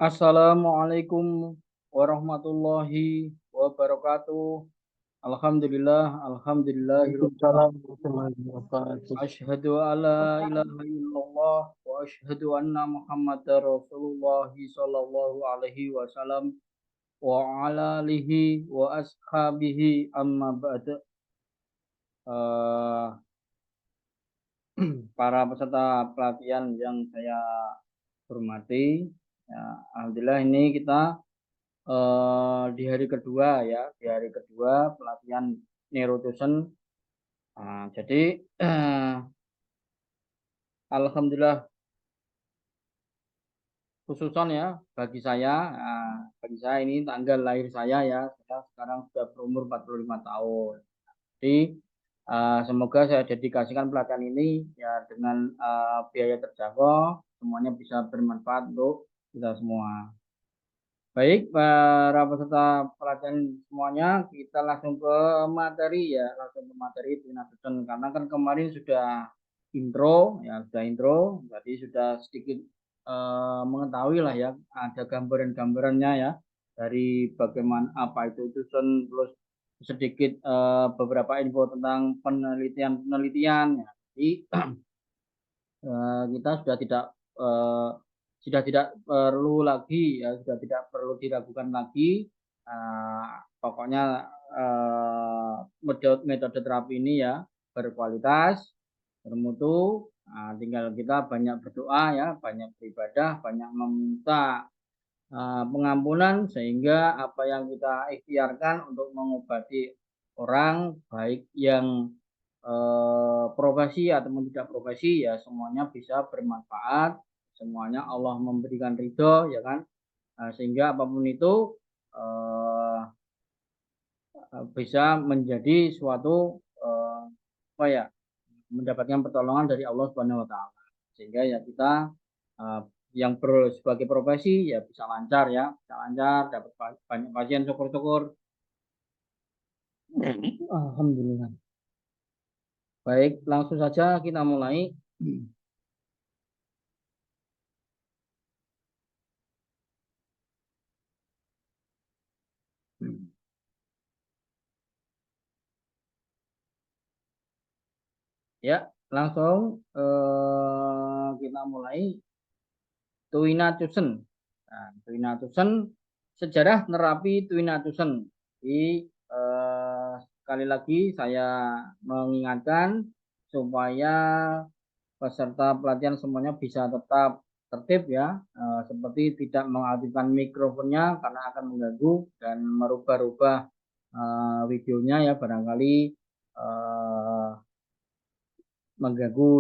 Assalamualaikum warahmatullahi wabarakatuh. Alhamdulillah, alhamdulillahirabbil Waalaikumsalam alamin. warahmatullahi wabarakatuh. Asyhadu alla ilaha illallah wa asyhadu anna Muhammadar Rasulullah sallallahu alaihi wasallam wa ala alihi wa ashabihi amma ba'd. Eh, para peserta pelatihan yang saya hormati, ya, alhamdulillah ini kita di hari kedua ya, di hari kedua pelatihan neurotuition. Jadi alhamdulillah khususon ya bagi saya ini tanggal lahir saya ya, saya sekarang sudah berumur 45 tahun. Jadi semoga saya dedikasikan pelatihan ini ya dengan biaya terjangkau, semuanya bisa bermanfaat untuk kita semua. Baik, para peserta pelatihan semuanya, kita langsung ke materi ya, langsung ke materi Twinatution. Karena kan kemarin sudah intro, ya sudah intro, jadi sudah sedikit mengetahui lah ya, ada gambaran-gambarannya ya, dari bagaimana apa itu Tuition, plus sedikit beberapa info tentang penelitian-penelitian. Ya. Jadi kita eh, sudah tidak perlu lagi ya sudah tidak perlu diragukan lagi. Eh, Pokoknya metode terapi ini ya berkualitas, bermutu. Tinggal kita banyak berdoa ya, banyak beribadah, banyak meminta pengampunan, sehingga apa yang kita ikhtiarkan untuk mengobati orang baik yang profesi ataupun tidak profesi ya semuanya bisa bermanfaat, semuanya Allah memberikan ridho ya kan. Sehingga apapun itu eh, bisa menjadi suatu apa ya, mendapatkan pertolongan dari Allah Subhanahu wa taala, sehingga ya kita eh, yang sebagai profesi ya bisa lancar ya, bisa lancar dapat banyak pasien, syukur-syukur. Alhamdulillah. Baik, langsung saja kita mulai. Ya, langsung kita mulai. Twinatution. Twinatution, sejarah nerapi Twinatution. Jadi sekali lagi saya mengingatkan supaya peserta pelatihan semuanya bisa tetap tertib ya, seperti tidak mengaktifkan mikrofonnya karena akan mengganggu dan merubah-rubah videonya ya, barangkali eh, mengganggu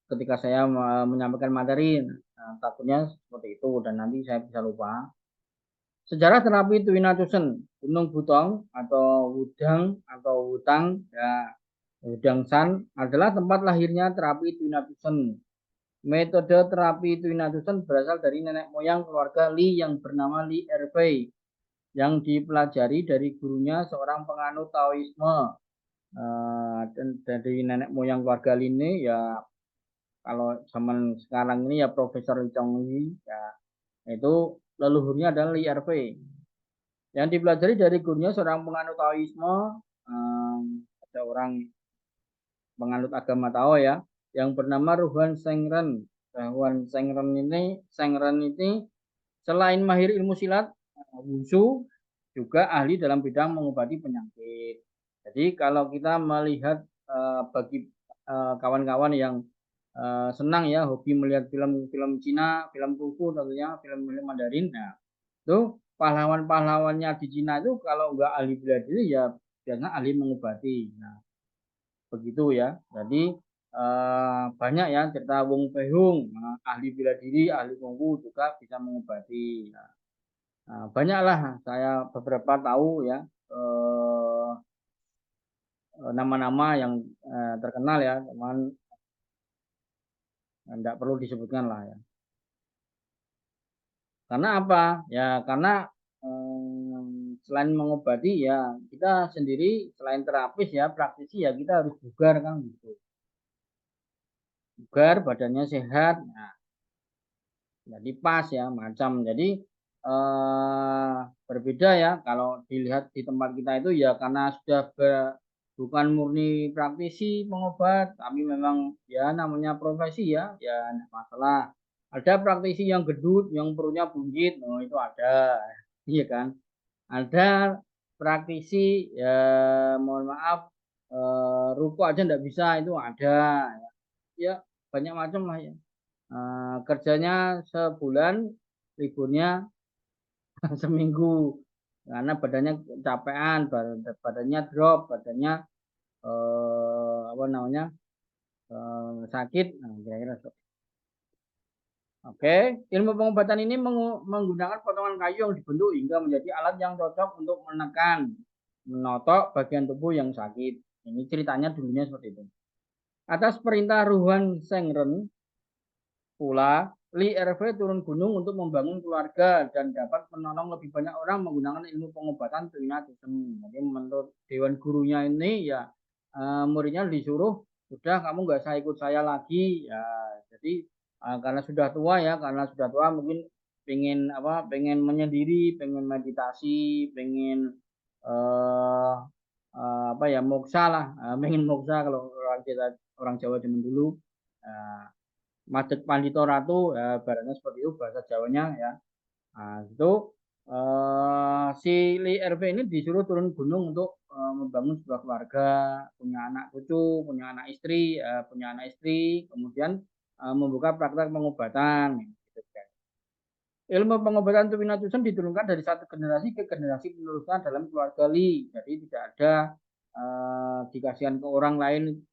ketika saya menyampaikan materi. Nah, takutnya seperti itu dan nanti saya bisa lupa. Sejarah terapi Twinatution, Gunung Butong atau Wudang atau Wutang ya, Wudang San adalah tempat lahirnya terapi Twinatution. Metode terapi Twinatution berasal dari nenek moyang keluarga Lee yang bernama Lee Ervey, yang dipelajari dari gurunya seorang penganut Taoisme. Dan dari nenek moyang keluarga Lee ini ya, kalau zaman sekarang ini ya Profesor Chong Yi ya, itu leluhurnya adalah Li Erwei yang dipelajari dari gurunya seorang penganut Taoisme. Ada orang penganut agama Tao ya yang bernama Ruhuan Sengren. Sengren ini selain mahir ilmu silat, wushu, juga ahli dalam bidang mengobati penyakit. Jadi kalau kita melihat bagi kawan-kawan yang senang ya, hobi melihat film-film Cina, film kungfu tentunya, film-film Mandarin. Nah, itu pahlawan-pahlawannya di Cina itu kalau enggak ahli bela diri ya biasanya ahli mengobati. Nah, begitu ya. Jadi banyak ya cerita Wong Fei Hung, ahli bela diri, ahli kungfu juga bisa mengobati. Banyaklah saya beberapa tahu ya nama-nama yang terkenal ya, teman, tidak perlu disebutkan lah ya. Karena apa? Ya karena selain mengobati ya kita sendiri selain terapis ya praktisi ya kita harus bugar kan gitu. Bugar, badannya sehat. Nah, jadi pas ya macam. Jadi berbeda ya. Kalau dilihat di tempat kita itu ya karena sudah bukan murni praktisi pengobat, tapi memang ya namanya profesi ya, ya enggak masalah. Ada praktisi yang gedut, yang perutnya buncit, oh itu ada, iya kan? Ada praktisi ya mohon maaf ruko aja enggak bisa itu ada. Ya banyak macam lah ya. Kerjanya sebulan, liburnya seminggu karena badannya capean, badannya drop, badannya apa namanya sakit. Nah, kira-kira oke, ilmu pengobatan ini menggunakan potongan kayu yang dibentuk hingga menjadi alat yang cocok untuk menekan, menotok bagian tubuh yang sakit. Ini ceritanya dulunya seperti itu. Atas perintah Ruhan Sengren, pula, Li RV turun gunung untuk membangun keluarga dan dapat menolong lebih banyak orang menggunakan ilmu pengobatan Tuina Tusem. Jadi menurut Dewan Gurunya ini ya muridnya disuruh, sudah kamu nggak usah ikut saya lagi. Ya, jadi karena sudah tua ya, karena sudah tua mungkin pengen apa, pengen menyendiri, pengen meditasi, pengen apa ya moksa lah, pengen moksa kalau orang Jawa zaman dulu. Uh, Madeg Pandito Ratu, ya, baratnya seperti itu bahasa Jawanya ya. Nah, itu si Li RV ini disuruh turun gunung untuk membangun sebuah keluarga, punya anak cucu, punya anak istri, kemudian membuka praktek pengobatan. Gitu, kan. Ilmu pengobatan Tuwinatusan diturunkan dari satu generasi ke generasi penerusnya dalam keluarga Li. Jadi tidak ada dikasihkan ke orang lain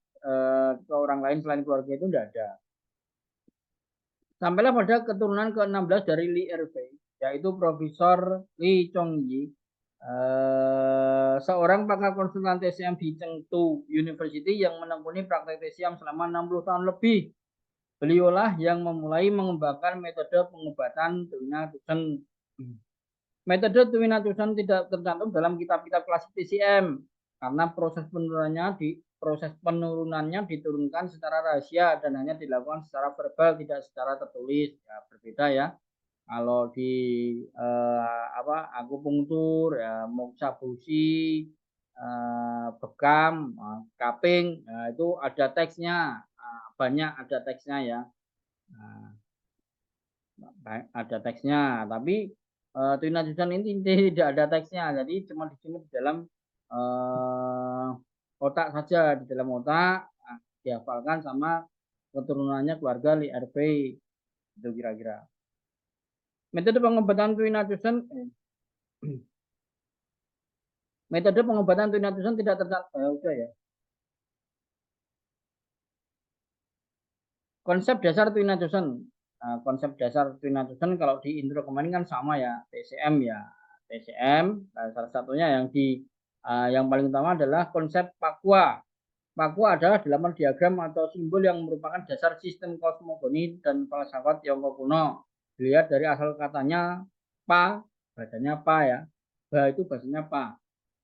selain keluarga itu tidak ada. Sampailah pada keturunan ke-16 dari Li Erwei, yaitu Profesor Li Chongyi, seorang pakar konsultan TCM di Chengdu University yang menekuni praktek TCM selama 60 tahun lebih. Beliaulah yang memulai mengembangkan metode pengobatan Tuina Tusen. Metode Tuina Tusen tidak tercantum dalam kitab-kitab klasik TCM karena proses penurunannya diturunkan secara rahasia dan hanya dilakukan secara verbal, tidak secara tertulis. Ya, berbeda ya. Kalau di akupunktur, ya, moksa busi, bekam, kaping, ya, itu ada teksnya, banyak ada teksnya ya. Nah, ada teksnya, tapi Tuina Tusan ini tidak ada teksnya, jadi cuma di sini di dalam otak saja, di dalam otak dihafalkan sama keturunannya keluarga Li RV itu kira-kira. Metode pengobatan Tuina Tusan metode pengobatan Tuina Tusan tidak tercatat ya. Konsep dasar Tuina Tusan. Konsep dasar Tuina Tusan kalau di intro kemarin kan sama ya, TCM ya. TCM salah satunya yang paling utama adalah konsep Pakua. Pakua adalah dalaman diagram atau simbol yang merupakan dasar sistem kosmogoni dan filsafat Tiongkok kuno. Dilihat dari asal katanya pa, bacanya pa ya. Ba itu bahasanya pa.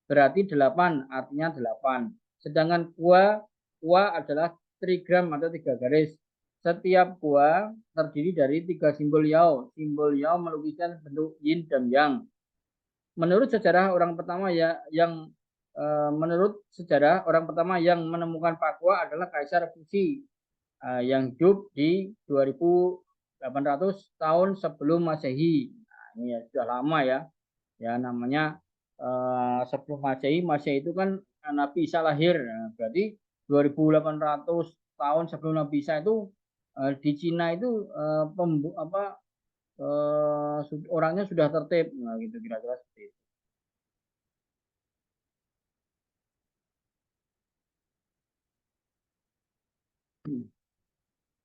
Berarti 8, artinya 8. Sedangkan kua adalah trigram atau 3 garis. Setiap kua terdiri dari 3 simbol yao. Simbol yao melukiskan bentuk yin dan yang. Menurut sejarah orang pertama yang menemukan Pakua adalah Kaisar Fuxi yang hidup di 2800 tahun sebelum Masehi. Nah, ini ya sudah lama ya. Ya namanya sebelum Masehi itu kan Nabi Isa lahir. Nah, berarti 2800 tahun sebelum Nabi Isa itu di Cina itu orangnya sudah tertib. Nah, gitu kira-kira seperti itu.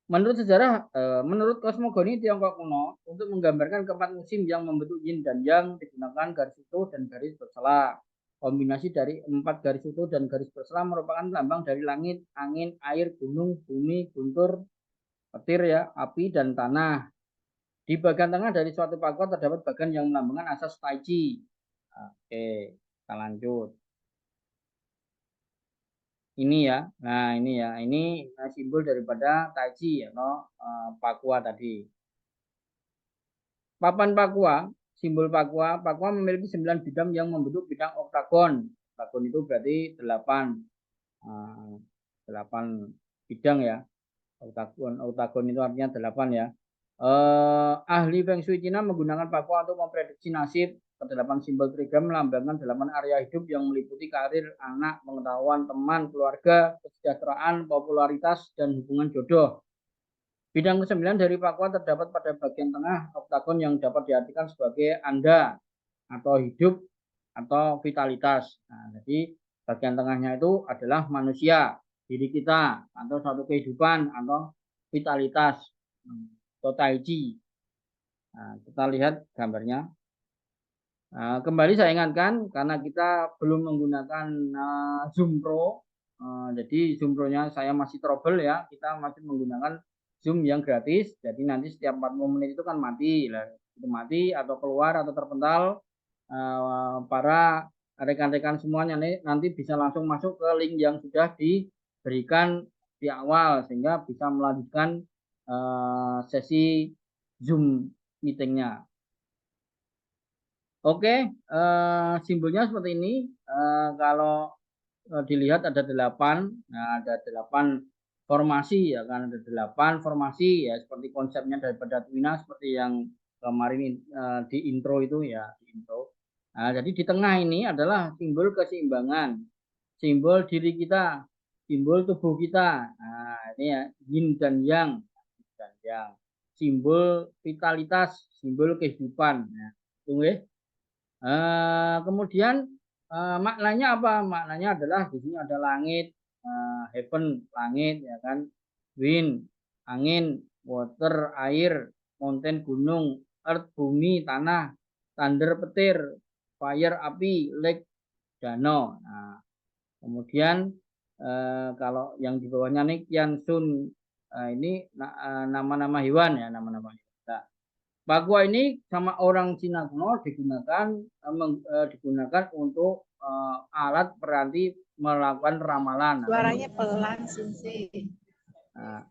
Menurut kosmogoni Tiongkok kuno, untuk menggambarkan keempat musim yang membentuk yin dan yang digunakan garis utuh dan garis bersela. Kombinasi dari 4 garis utuh dan garis bersela merupakan lambang dari langit, angin, air, gunung, bumi, guntur, petir ya, api dan tanah. Di bagian tengah dari suatu pakua terdapat bagian yang melambangkan asas Tai Chi. Oke, kita lanjut. Ini ya, nah ini ya, ini simbol daripada Tai Chi ya, Pakua tadi. Papan Pakua simbol Papua. Papua memiliki 9 bidang yang membentuk bidang oktagon. Oktagon itu berarti 8 bidang ya. Oktagon itu artinya 8 ya. Ahli Feng Shui Cina menggunakan Papua untuk memprediksi nasib. Kedelapan simbol trigram melambangkan 8 area hidup yang meliputi karir, anak, pengetahuan, teman, keluarga, kesejahteraan, popularitas, dan hubungan jodoh. Bidang ke-9 dari Papua terdapat pada bagian tengah oktagon yang dapat diartikan sebagai Anda atau hidup atau vitalitas. Nah, jadi bagian tengahnya itu adalah manusia, diri kita, atau suatu kehidupan, atau vitalitas, atau taiji. Nah, kita lihat gambarnya. Nah, kembali saya ingatkan, karena kita belum menggunakan Zoom Pro, jadi Zoom Pro-nya saya masih trouble ya, kita masih menggunakan Zoom yang gratis, jadi nanti setiap 40 menit itu kan mati, itu mati atau keluar atau terpental, para rekan-rekan semuanya nanti bisa langsung masuk ke link yang sudah diberikan di awal, sehingga bisa melanjutkan sesi Zoom meetingnya. Oke, simbolnya seperti ini. Kalau dilihat ada 8, nah ada 8 formasi ya kan, ada 8 formasi ya, seperti konsepnya daripada Twina seperti yang kemarin di intro itu ya, di intro. Nah, jadi di tengah ini adalah simbol keseimbangan, simbol diri kita, simbol tubuh kita. Nah, ini ya yin dan yang, simbol vitalitas, simbol kehidupan. Nah, tunggu ya. Kemudian maknanya apa? Maknanya adalah di sini ada langit, heaven, langit ya kan, wind, angin, water, air, mountain, gunung, earth, bumi, tanah, thunder, petir, fire, api, lake, danau. Nah, kemudian kalau yang di bawahnya nih Kian Sun, ini nama-nama hewan ya, nama-nama hewan. Nah, Papua ini sama orang Cina kuno digunakan untuk alat peranti melakukan ramalan. Suaranya pelan sih. Nah,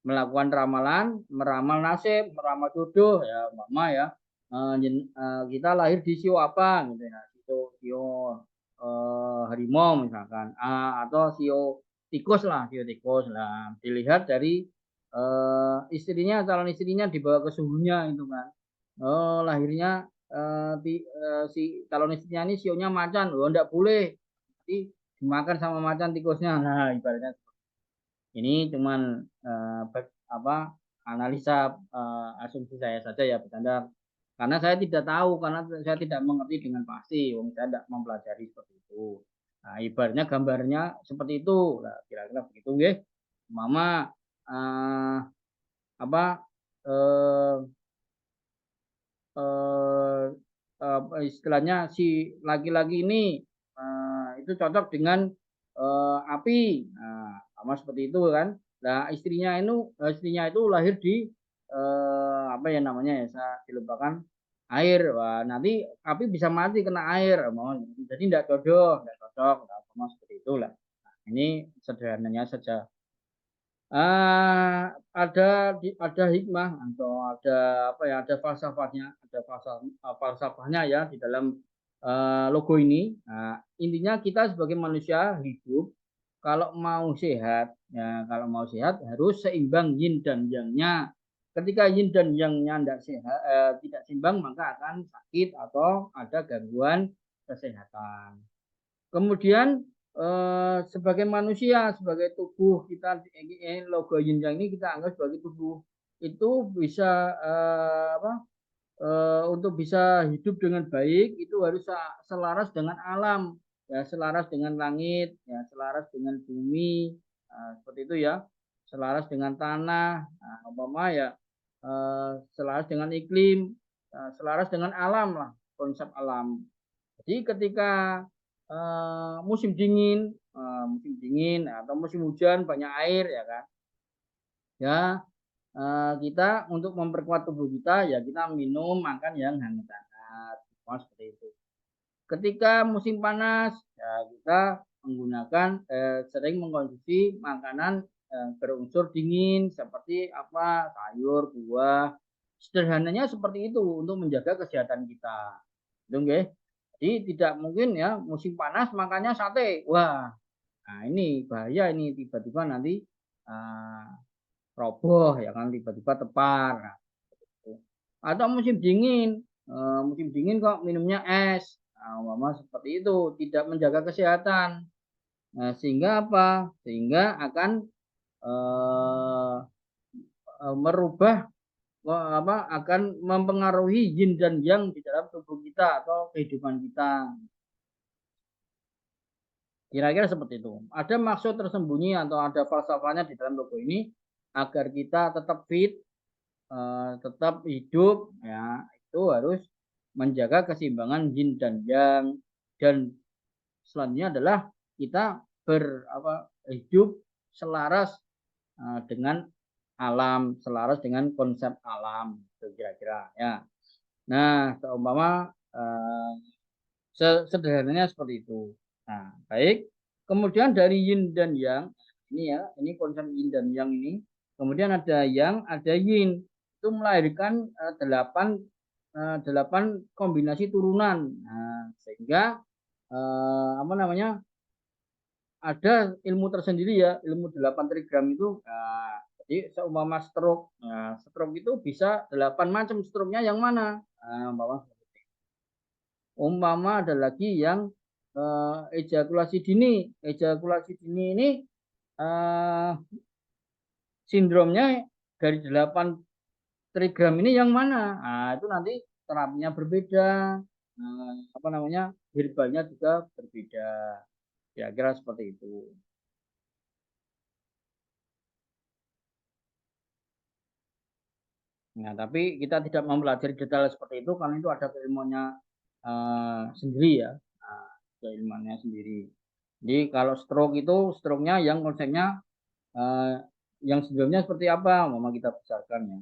melakukan ramalan, meramal nasib, meramal jodoh ya, mama ya. Kita lahir di sio apa gitu ya, sio harimau misalkan, atau sio tikus lah, Dilihat dari istrinya, calon istrinya dibawa ke suhunya itu kan. Lahirnya si calon istrinya ini sionya macan, enggak boleh. Jadi dimakan sama macan tikusnya. Nah, ibaratnya ini cuman analisa asumsi saya saja ya, bercanda. Karena saya tidak tahu, karena saya tidak mengerti dengan pasti, saya tidak mempelajari seperti itu. Nah, ibaratnya gambarnya seperti itu. Nah, kira-kira begitu ya. Mama istilahnya si laki-laki ini itu cocok dengan api, sama seperti itu kan. Nah, istrinya itu lahir di apa ya namanya ya, saya dilupakan, air. Wah, nanti api bisa mati kena air, jadi tidak cocok, sama seperti itulah. Nah, ini sederhananya saja. Ada hikmah atau ada apa ya, ada falsafahnya ya di dalam logo ini. Nah, intinya kita sebagai manusia hidup kalau mau sehat ya, harus seimbang yin dan yang-nya. Ketika yin dan yang-nya tidak seimbang, maka akan sakit atau ada gangguan kesehatan. Kemudian sebagai manusia, sebagai tubuh kita, logo yin yang ini kita anggap sebagai tubuh, itu bisa untuk bisa hidup dengan baik itu harus selaras dengan alam ya, selaras dengan langit ya, selaras dengan bumi, seperti itu ya, selaras dengan tanah, ya, selaras dengan iklim, selaras dengan alam lah, konsep alam. Jadi ketika musim dingin atau musim hujan banyak air ya kan, ya kita untuk memperkuat tubuh kita ya kita minum makan yang hangat-hangat, seperti itu. Ketika musim panas ya kita menggunakan sering mengkonsumsi makanan berunsur dingin seperti apa, sayur, buah, sederhananya seperti itu untuk menjaga kesehatan kita. Itu nggih. Jadi tidak mungkin ya musim panas makanya sate. Wah, nah ini bahaya ini tiba-tiba nanti roboh ya kan tiba-tiba tepar. Nah, gitu. Atau musim dingin kok minumnya es. Nah, umpama seperti itu tidak menjaga kesehatan. Nah, sehingga apa? Sehingga akan eh, merubah akan mempengaruhi yin dan yang di dalam tubuh kita atau kehidupan kita. Kira-kira seperti itu. Ada maksud tersembunyi atau ada falsafahnya di dalam logo ini agar kita tetap fit, tetap hidup, ya itu harus menjaga keseimbangan yin dan yang, dan selanjutnya adalah kita hidup selaras dengan alam, selaras dengan konsep alam, itu kira-kira ya. Nah, seumpama sederhananya seperti itu. Nah, baik. Kemudian dari yin dan yang, ini ya, ini konsep yin dan yang ini. Kemudian ada yang, ada yin. Itu melahirkan delapan kombinasi turunan. Nah, sehingga ada ilmu tersendiri ya, ilmu 8 trigram itu. Nah, jadi seumpama stroke, nah, stroke itu bisa 8 macam stroke-nya yang mana? Nah, umpama ada lagi yang ejakulasi dini. Ejakulasi dini ini sindromnya dari 8 trigram ini yang mana? Nah, itu nanti terapinya berbeda, herbalnya juga berbeda. Kira-kira seperti itu. Nah, tapi kita tidak mempelajari detail seperti itu karena itu ada keilmuannya sendiri ya. Nah, keilmuannya sendiri. Jadi kalau stroke itu stroke-nya yang konsepnya yang sebelumnya seperti apa? Mama kita besarkan ya.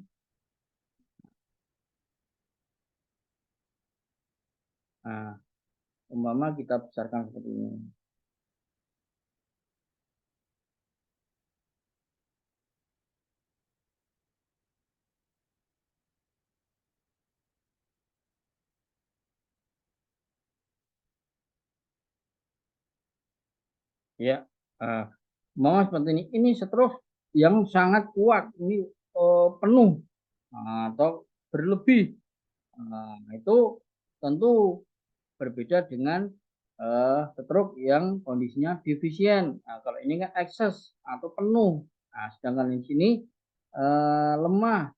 Nah, umpama kita besarkan seperti ini. Ya, umpama seperti ini. Ini stroke yang sangat kuat. Ini penuh atau berlebih. Nah, itu tentu berbeda dengan stroke yang kondisinya defisien. Nah, kalau ini kan ekses atau penuh. Nah, sedangkan di sini lemah.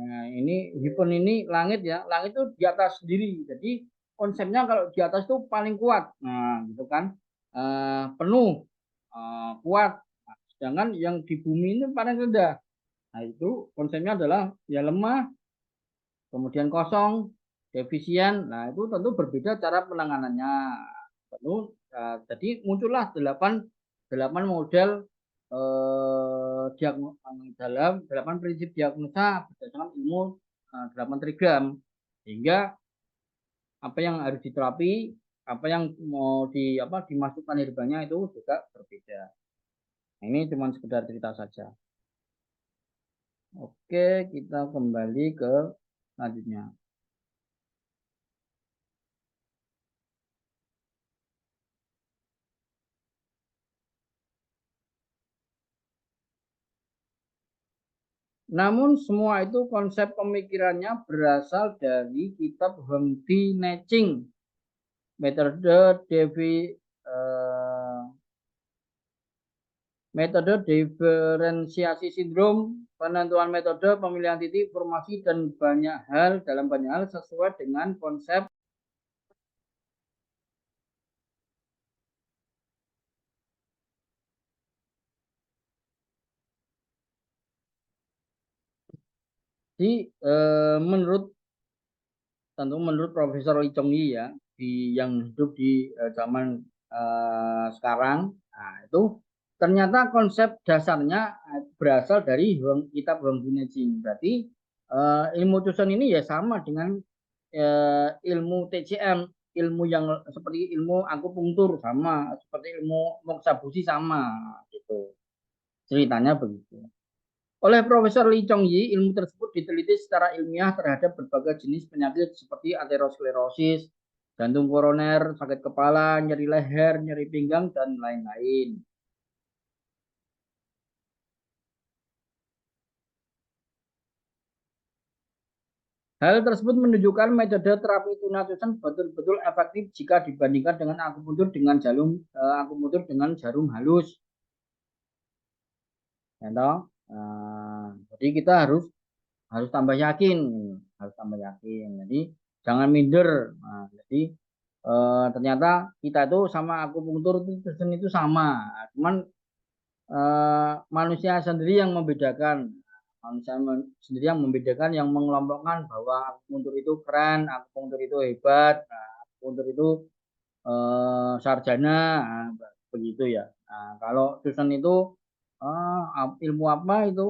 Nah, ini hipen ini langit ya. Langit itu di atas sendiri. Jadi konsepnya kalau di atas itu paling kuat. Nah, gitu kan. Penuh, kuat. Nah, sedangkan yang di bumi ini paling rendah. Nah, itu konsepnya adalah ya lemah, kemudian kosong, defisien. Nah, itu tentu berbeda cara penanganannya. Jadi muncullah delapan model dalam 8 prinsip diagnosa berdasarkan ilmu 8 trigram. Sehingga apa yang harus diterapi, apa yang mau dimasukkan herbalnya itu juga berbeda. Nah, ini cuma sekedar cerita saja. Oke, kita kembali ke selanjutnya. Namun semua itu konsep pemikirannya berasal dari kitab Huangdi Neqing, metode diferensiasi sindrom, penentuan metode, pemilihan titik, informasi, dan dalam banyak hal sesuai dengan konsep menurut Profesor Lee Chong Yi ya, yang hidup di zaman sekarang. Nah, itu ternyata konsep dasarnya berasal dari kitab Huang Binecing. Berarti ilmu Tuson ini ya sama dengan ilmu TCM, ilmu yang seperti ilmu akupunktur sama, seperti ilmu moksabusi sama gitu. Ceritanya begitu. Oleh Profesor Lee Chong Yi, ilmu tersebut diteliti secara ilmiah terhadap berbagai jenis penyakit seperti aterosklerosis, jantung koroner, sakit kepala, nyeri leher, nyeri pinggang, dan lain-lain. Hal tersebut menunjukkan metode terapi tunatusn betul-betul efektif jika dibandingkan dengan akupuntur dengan jarum halus. Ya, jadi kita harus tambah yakin, Jadi jangan minder. Nah, jadi ternyata kita itu sama akupunktur itu sama, cuman manusia sendiri yang membedakan. Manusia sendiri yang membedakan, yang mengelompokkan bahwa akupunktur itu keren, akupunktur itu hebat, akupunktur itu sarjana, begitu ya. Nah, kalau Susan itu ilmu apa itu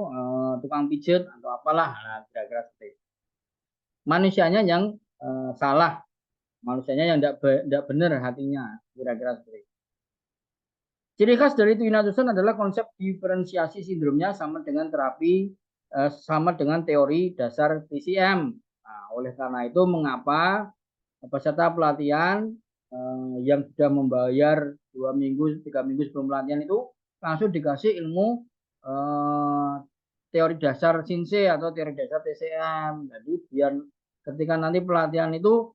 tukang pijat atau apalah, kira-kira seperti itu. Manusianya yang salah, manusianya yang tidak benar hatinya, kira-kira seperti itu. Ciri khas dari Twin Tucson adalah konsep diferensiasi sindromnya sama dengan teori dasar TCM. Nah, oleh karena itu mengapa peserta pelatihan yang sudah membayar 2 minggu, 3 minggu sebelum pelatihan itu langsung dikasih ilmu teori dasar Shinsei atau teori dasar TCM. Jadi biar ketika nanti pelatihan itu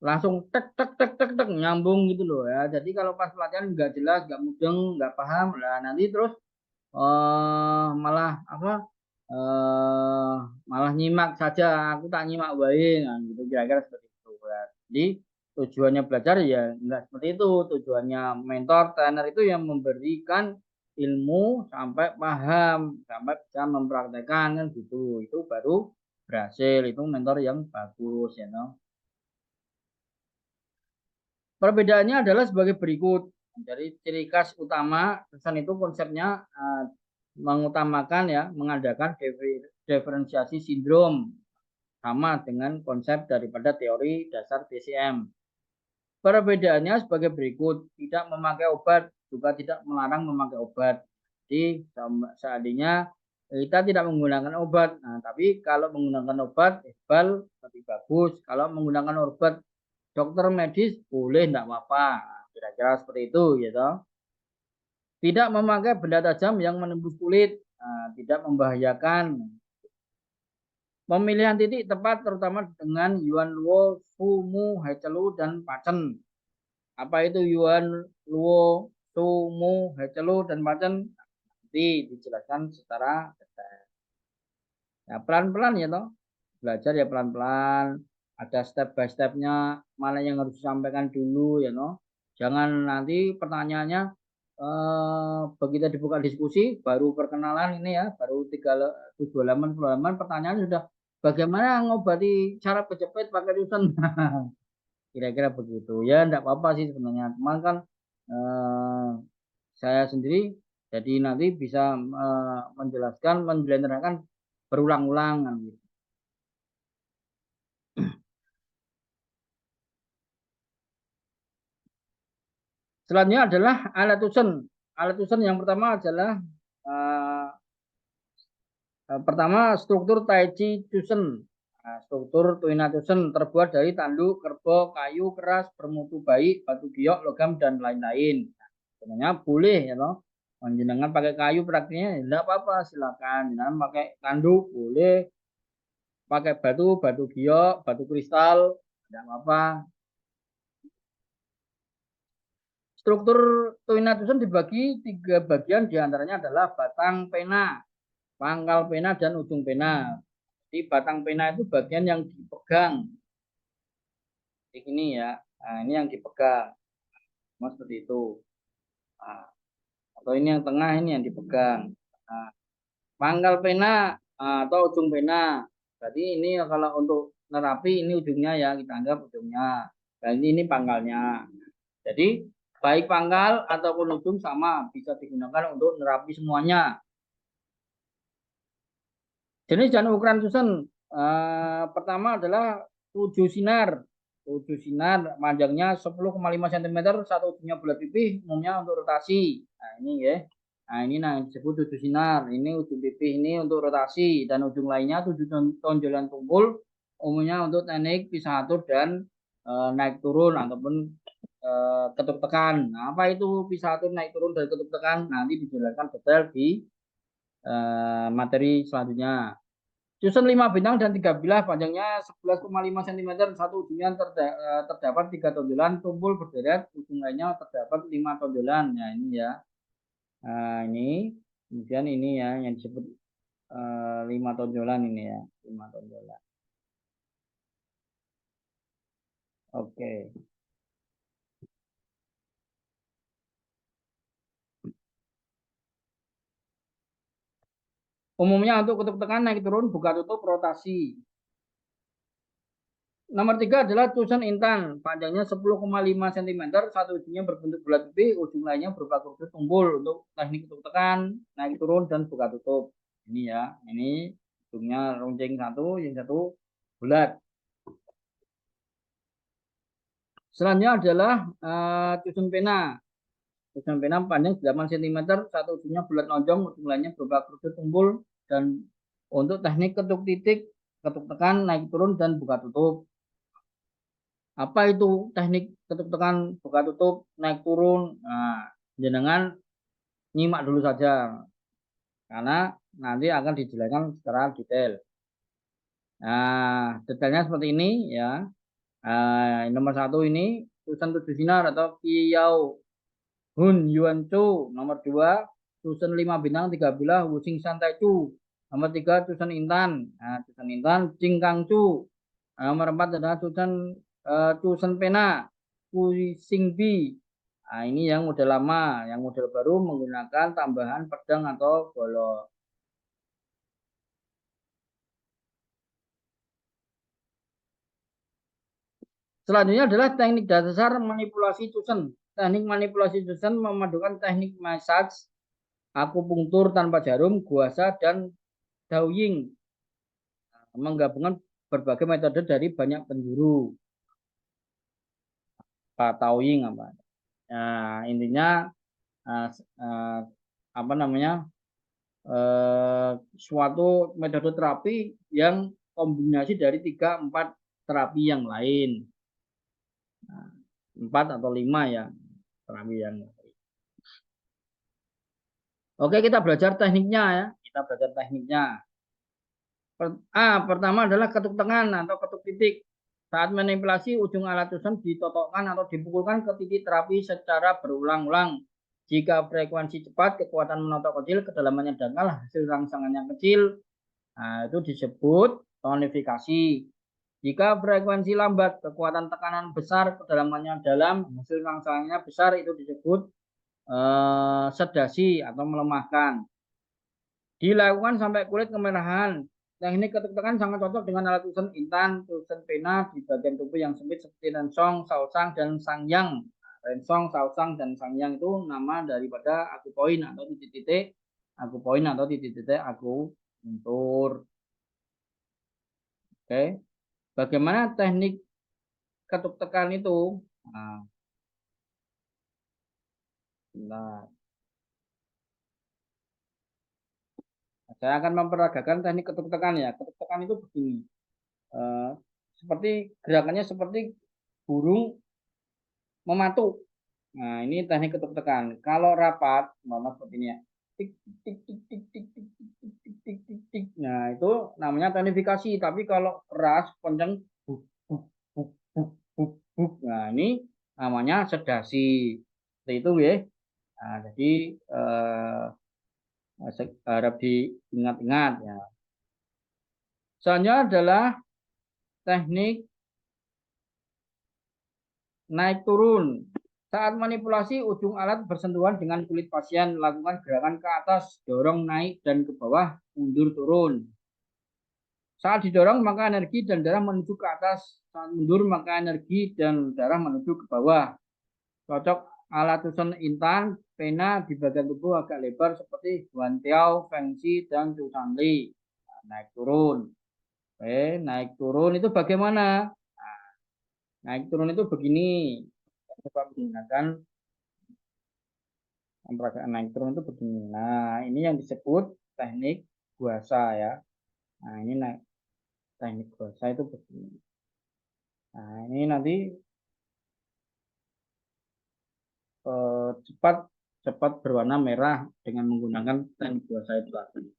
langsung tek tek tek tek tek nyambung gitu loh ya. Jadi kalau pas pelatihan nggak jelas, nggak mudeng, nggak paham, lah nanti terus malah malah nyimak saja, aku tak nyimak wae, nah, gitu kira-kira seperti itu. Jadi tujuannya belajar ya enggak seperti itu. Tujuannya mentor trainer itu yang memberikan ilmu sampai paham, sampai bisa mempraktekkan kan gitu. Itu baru berhasil, itu mentor yang bagus ya no. Perbedaannya adalah sebagai berikut. Dari ciri khas utama pesan itu konsepnya mengutamakan ya, mengadakan diferensiasi sindrom sama dengan konsep daripada teori dasar TCM. Perbedaannya sebagai berikut, tidak memakai obat, juga tidak melarang memakai obat. Jadi seandainya kita tidak menggunakan obat, nah, tapi kalau menggunakan obat herbal lebih bagus. Kalau menggunakan obat dokter medis boleh, tidak apa-apa. Kira-kira seperti itu, gitu. Tidak memakai benda tajam yang menembus kulit, tidak membahayakan. Pemilihan titik tepat terutama dengan Yuan Luo, Sumu, Hecelu, dan Pacen. Apa itu Yuan Luo, Sumu, Hecelu, dan Pacen? Nanti dijelaskan secara detail. Ya pelan-pelan ya toh. Belajar ya pelan-pelan. Ada step by stepnya, mana yang harus disampaikan dulu ya toh. Jangan nanti pertanyaannya begitu dibuka diskusi baru perkenalan ini ya, baru 7 halaman 10 halaman pertanyaan sudah bagaimana ngobati cara kejepit pakai Tucson. Kira-kira begitu ya, enggak apa-apa sih sebenarnya, cuman kan saya sendiri jadi nanti bisa menjelaskan, menjelaskan berulang-ulang kan gitu. Selanjutnya adalah alat Tucson. Alat Tucson yang pertama adalah pertama struktur Tai Chi Tucson. Nah, struktur Tuina Tucson terbuat dari tanduk, kerbau, kayu keras, bermutu baik, batu giok, logam, dan lain-lain. Nah, sebenarnya boleh ya loh. Jenengan pakai kayu praktiknya tidak apa-apa, silakan. Jenengan pakai tanduk boleh, pakai batu giok, batu kristal, tidak apa-apa. Struktur Tuina Tucson dibagi 3 bagian, diantaranya adalah batang pena, pangkal pena, dan ujung pena. Di batang pena itu bagian yang dipegang. Ini ya, nah, ini yang dipegang. Nah, seperti itu. Nah, atau ini yang tengah, ini yang dipegang. Nah, pangkal pena atau ujung pena. Jadi ini kalau untuk nerapi ini ujungnya ya, kita anggap ujungnya. Dan ini pangkalnya. Jadi baik pangkal ataupun ujung sama, bisa digunakan untuk nerapi semuanya. Jenis dan ukuran Tucson pertama adalah 7 sinar. 7 sinar panjangnya 10,5 cm, satu ujungnya bulat pipih, umumnya untuk rotasi. Nah, ini ya. Nah, ini disebut tujuh sinar. Ini ujung pipih ini untuk rotasi dan ujung lainnya tujuh tonjolan tumpul umumnya untuk teknik pisah atur dan naik turun ataupun ketuk tekan. Nah, apa itu pisah atur, naik turun, dan ketuk tekan? Nanti dijelaskan detail di materi selanjutnya. Susun 5 bintang dan 3 bilah panjangnya 11,5 cm, satu ujungnya terdapat 3 tonjolan tumpul berderet, ujung lainnya terdapat 5 tonjolan. Nah, ini ya. Nah, ini kemudian ini ya yang disebut 5 tonjolan ini ya, 5 tonjolan. Oke. Umumnya untuk ketuk tekan, naik turun, buka tutup, rotasi. Nomor 3 adalah tusen intan, panjangnya 10,5 cm, satu ujungnya berbentuk bulat pipih, ujung lainnya berupa kerucut tumpul untuk teknik ketuk tekan, naik turun, dan buka tutup. Ini ya, ini ujungnya runcing satu, yang satu bulat. Selanjutnya adalah tusen pena. Tusen pena panjang 8 cm, satu ujungnya bulat lonjong, ujung lainnya berupa kerucut tumpul, dan untuk teknik ketuk titik, ketuk tekan, naik turun, dan buka tutup. Apa itu teknik ketuk tekan, buka tutup, naik turun? Nah, jenengan nyimak dulu saja karena nanti akan dijelaskan secara detail. Nah, detailnya seperti ini ya. Nomor 1 ini tulisan 7 sinar atau Kiau Hun Yuan Chu. Nomor 2 tulisan 5 bintang 3 bilah Wusing Santai Chu. Nomor 3 tulisan intan. Nah, tulisan intan Jing Kang Chu. Nomor 4 adalah tulisan pena Sing Bi. Nah, ini yang model lama, yang model baru menggunakan tambahan pedang atau golok. Selanjutnya adalah teknik dasar manipulasi tusen. Teknik manipulasi tusen memadukan teknik massage, akupunktur tanpa jarum, guasa, dan daoying. Menggabungkan berbagai metode dari banyak penjuru. Taoying apa? Nah, intinya uh, uh, apa namanya? Suatu metode terapi yang kombinasi dari 3-4 terapi yang lain. Nah, 4 atau 5 ya terapi yang lain. Oke, kita belajar tekniknya ya. Kita belajar tekniknya. Pertama adalah ketuk tangan atau ketuk titik. Saat manipulasi, ujung alat tusen ditotokkan atau dipukulkan ke titik terapi secara berulang-ulang. Jika frekuensi cepat, kekuatan menotok kecil, kedalamannya dangkal, hasil rangsangannya kecil, nah, itu disebut tonifikasi. Jika frekuensi lambat, kekuatan tekanan besar, kedalamannya dalam, hasil rangsangannya besar, itu disebut sedasi atau melemahkan. Dilakukan sampai kulit kemerahan. Teknik ketuk tekan sangat cocok dengan alat tusen intan, tusen pena di bagian tubuh yang sempit seperti rensong, sausang, dan sangyang. Rensong, sausang, dan sangyang itu nama daripada akupoin atau titik-titik akupoin atau titik-titik akupunktur. Oke, bagaimana teknik ketuk tekan itu? Nah, saya akan memperagakan teknik ketuk tekan ya. Ketuk tekan itu begini. Seperti gerakannya seperti burung mematuk. Nah, ini teknik ketuk tekan. Kalau rapat, seperti ini ya. Tik tik tik tik tik tik tik tik tik tik tik tik. Nah, itu namanya tonifikasi. Tapi kalau keras, kencang, buk buk buk buk buk buk. Nah, ini namanya sedasi. Seperti itu ya. Nah, jadi harap diingat-ingat ya. Selanjutnya adalah teknik naik turun. Saat manipulasi, ujung alat bersentuhan dengan kulit pasien, lakukan gerakan ke atas, dorong naik dan ke bawah, mundur turun. Saat didorong, maka energi dan darah menuju ke atas. Saat mundur, maka energi dan darah menuju ke bawah. Cocok alat tusen intan, pena di bagian tubuh agak lebar seperti Huan Tiao, Feng Shi, dan Tusan Li. Naik turun. Oke, naik turun itu bagaimana? Naik turun itu begini. Coba menggunakan Peragaan naik turun itu begini. Nah, ini yang disebut teknik guasa ya. Nah, ini teknik guasa itu begini. Nah, ini nanti cepat cepat berwarna merah dengan menggunakan teknik guasa itu tadi.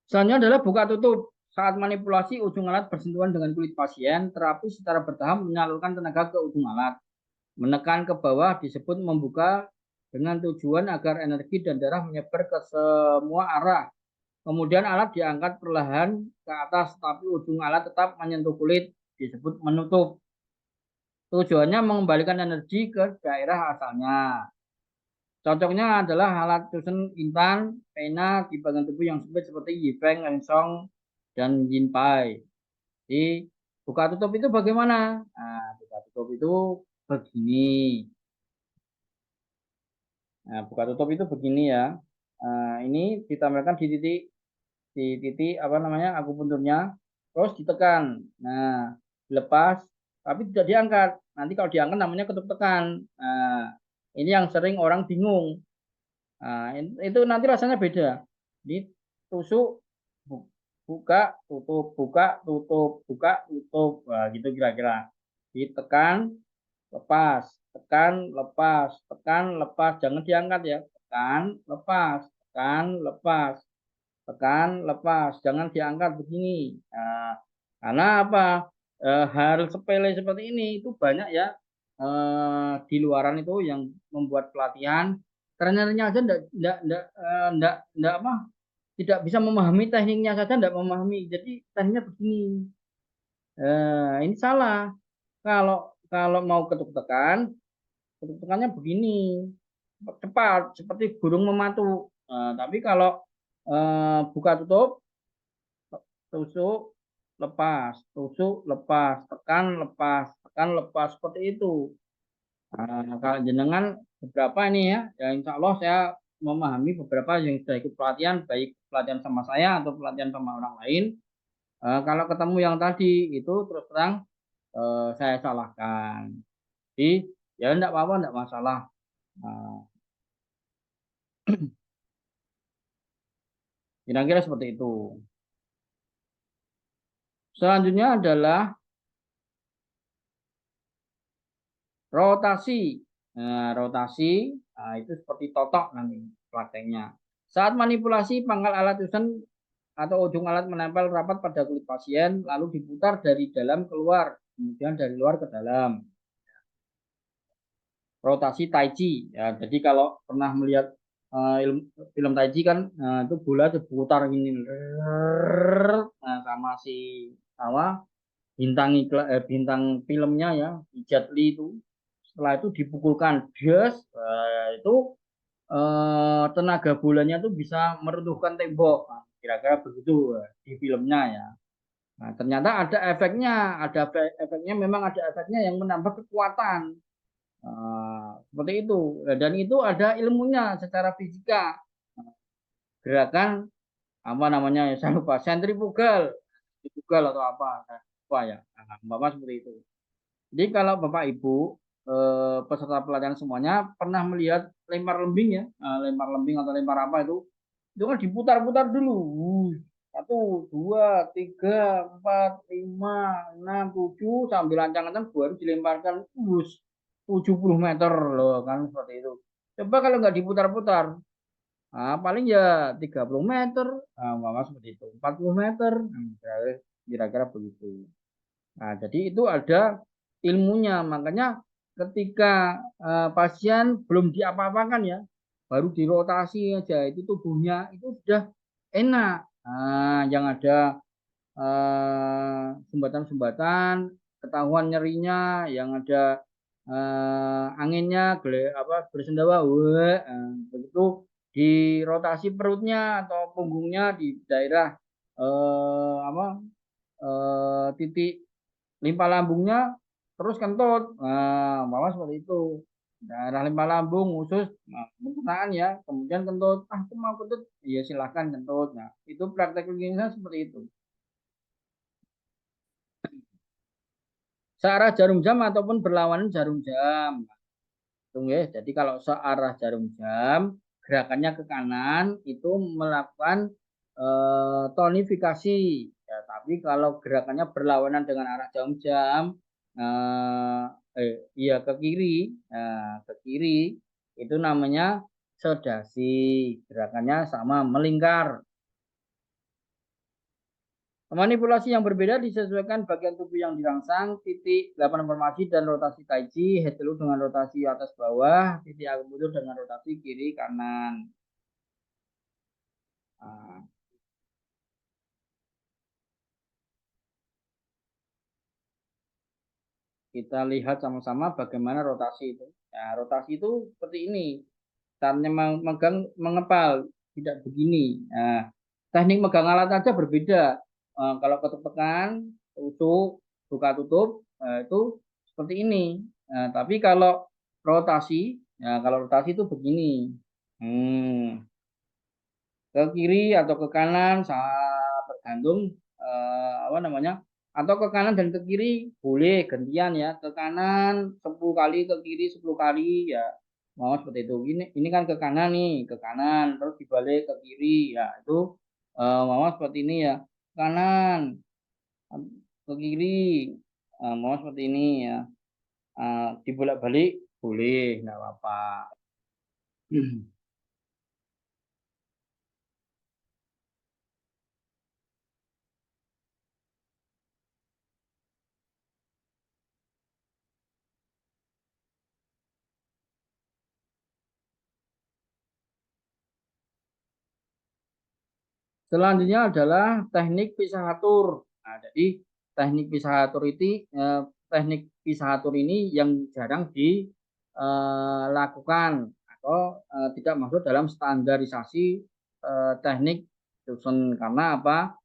Selanjutnya adalah buka tutup. Saat manipulasi ujung alat bersentuhan dengan kulit pasien, terapi secara bertahap menyalurkan tenaga ke ujung alat. Menekan ke bawah disebut membuka dengan tujuan agar energi dan darah menyebar ke semua arah. Kemudian alat diangkat perlahan ke atas, tapi ujung alat tetap menyentuh kulit, disebut menutup. Tujuannya mengembalikan energi ke daerah asalnya. Cocoknya adalah alat susun intan, pena di bagian tubuh yang sempit seperti Yifeng, Lensong, dan Yinpai. Jadi buka tutup itu bagaimana? Nah, buka tutup itu begini. Nah, buka tutup itu begini ya. Ini ditambahkan di titik apa namanya akupunturnya, terus ditekan. Nah, dilepas, tapi tidak diangkat. Nanti kalau diangkat namanya ketuk tekan. Nah, ini yang sering orang bingung. Nah, itu nanti rasanya beda. Ditusuk, buka, tutup, buka, tutup, buka, tutup. Nah, gitu kira-kira. Ditekan, lepas, tekan, lepas, tekan, lepas. Jangan diangkat ya. Tekan, lepas, tekan, lepas, tekan, lepas. Jangan diangkat begini. Nah, karena apa? Hal sepele seperti ini itu banyak ya di luaran itu yang membuat pelatihan trainernya aja enggak apa tidak bisa memahami tekniknya saja enggak memahami. Jadi tekniknya begini. Ini salah. Kalau kalau mau ketuk tekan, ketuk tekannya begini. Cepat seperti burung mematuk. Tapi kalau buka tutup, tusuk, lepas, tusuk, lepas, tekan, lepas seperti itu. Nah, kalau jenengan beberapa ini ya, ya insya Allah saya memahami beberapa yang sudah ikut pelatihan, baik pelatihan sama saya atau pelatihan sama orang lain. Kalau ketemu yang tadi itu terus terang saya salahkan. Jadi ya enggak apa-apa, enggak masalah. Nah, kira-kira seperti itu. Selanjutnya adalah rotasi. Nah, rotasi itu seperti totok nanti prakteknya. Saat manipulasi pangkal alat susun atau ujung alat menempel rapat pada kulit pasien, lalu diputar dari dalam keluar, kemudian dari luar ke dalam. Rotasi Taiji. Ya, jadi kalau pernah melihat film Taiji kan, itu bola diputar gini, nah, sama si apa bintang filmnya ya, Jet Li itu. Setelah itu dipukulkan, das, itu tenaga bolanya tuh bisa meruntuhkan tembok. Nah, kira-kira begitu di filmnya ya. Nah, ternyata ada efeknya memang ada efeknya yang menambah kekuatan. Seperti itu. Dan itu ada ilmunya secara fisika. Gerakan apa namanya? Saya lupa. Sentrifugal atau apa? Saya lupa ya. Nah, Bapak seperti itu. Jadi kalau Bapak Ibu peserta pelatihan semuanya pernah melihat lempar lembing ya, lempar lembing atau lempar apa itu kan diputar-putar dulu. Satu, dua, tiga, empat, lima, enam, tujuh, sambil ancang-ancang baru dilemparkan 70 meter loh kan seperti itu. Coba kalau nggak diputar-putar, paling ya 30 meter, mama seperti itu, 40 meter, kira-kira begitu. Nah, jadi itu ada ilmunya. Makanya ketika pasien belum diapa-apakan ya, baru dirotasi aja itu tubuhnya itu sudah enak. Nah, yang ada sumbatan-sumbatan, ketahuan nyerinya, yang ada anginnya, bersendawa, begitu dirotasi perutnya atau punggungnya di daerah apa titik limpa lambungnya terus kentut. Nah, mama seperti itu. Daerah limpa lambung, usus, nah, pencernaan ya, kemudian kentut. Aku mau kentut, ya silahkan kentut. Nah, itu praktek klinisnya seperti itu. searah jarum jam ataupun berlawanan jarum jam. Tunggu ya. Jadi kalau searah jarum jam, gerakannya ke kanan itu melakukan tonifikasi. Ya, tapi kalau gerakannya berlawanan dengan arah jarum jam, iya ke kiri, ke kiri itu namanya sedasi. Gerakannya sama melingkar. Manipulasi yang berbeda disesuaikan bagian tubuh yang dirangsang, titik 8 informasi dan rotasi taiji, head dulu dengan rotasi atas bawah, titik akupuntur dengan rotasi kiri kanan. Nah, kita lihat sama-sama bagaimana rotasi itu. Ya, rotasi itu seperti ini. Caranya megang mengepal, tidak begini. Nah, teknik megang alat aja berbeda. Kalau ketuk-tekan, tusuk, buka tutup, itu seperti ini. Tapi kalau rotasi, ya kalau rotasi itu begini. Ke kiri atau ke kanan, tergantung apa namanya, atau ke kanan dan ke kiri boleh gantian ya, ke kanan 10 kali, ke kiri 10 kali ya, mau seperti itu. Ini kan ke kanan nih, ke kanan terus dibalik ke kiri ya, itu mau seperti ini ya, kanan ke kiri, mau seperti ini ya, dibolak-balik boleh, nggak apa-apa. Selanjutnya adalah teknik pisahatur. Nah, jadi teknik pisahatur ini yang jarang dilakukan atau tidak masuk dalam standarisasi teknik Tusen karena apa?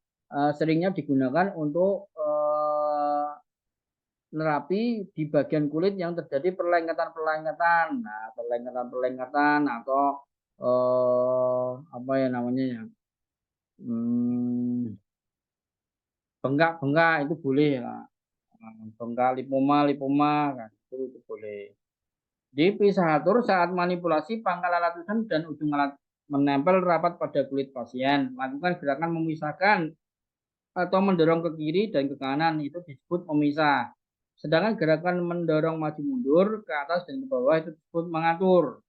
Seringnya digunakan untuk nerapi di bagian kulit yang terjadi perlengketan-perlengketan. Nah, perlengketan-perlengketan atau apa ya namanya ya? Hmm, bengkak-bengkak itu boleh ya. Bengkak lipoma, lipoma kan itu boleh. Di pisahatur saat manipulasi pangkal alat tusan dan ujung alat menempel rapat pada kulit pasien. Lakukan gerakan memisahkan atau mendorong ke kiri dan ke kanan itu disebut memisah. Sedangkan gerakan mendorong maju mundur ke atas dan ke bawah itu disebut mengatur.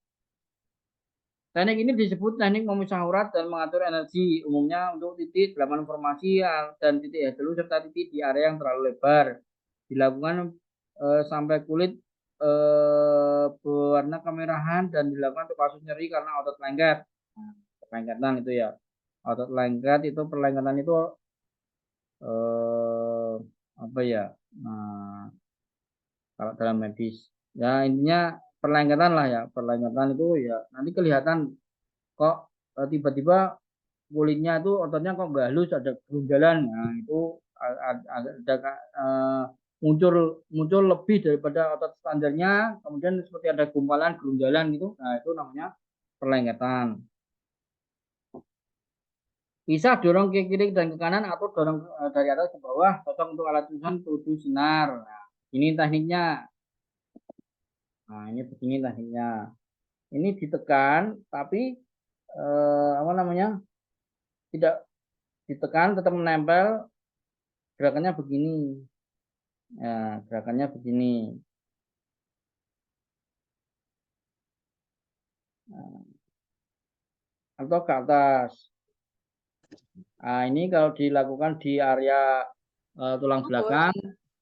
Teknik ini disebut teknik memisah urat dan mengatur energi, umumnya untuk titik 8 informasi dan titik hidelu serta titik di area yang terlalu lebar. Dilakukan sampai kulit berwarna kemerahan dan dilakukan untuk kasus nyeri karena otot lengket. Nah, perlengketan itu ya. Otot lengket itu perlengketan itu eh, apa ya? Nah, kalau dalam medis, ya intinya perlengketan lah ya. Perlengketan itu ya nanti kelihatan kok tiba-tiba kulitnya itu ototnya kok nggak halus ada gerunjalan, nah itu ada muncul muncul lebih daripada otot standarnya, kemudian seperti ada gumpalan gerunjalan gitu, nah itu namanya perlengketan. Bisa dorong ke kiri dan ke kanan atau dorong dari atas ke bawah, cocok untuk alat tulisan tujuh sinar. Nah, ini tekniknya. Nah, ini begini tekniknya. Ini ditekan tapi apa namanya, tidak ditekan tetap menempel, gerakannya begini. Ya, gerakannya begini. Nah, atau ke atas. Nah, ini kalau dilakukan di area tulang belakang,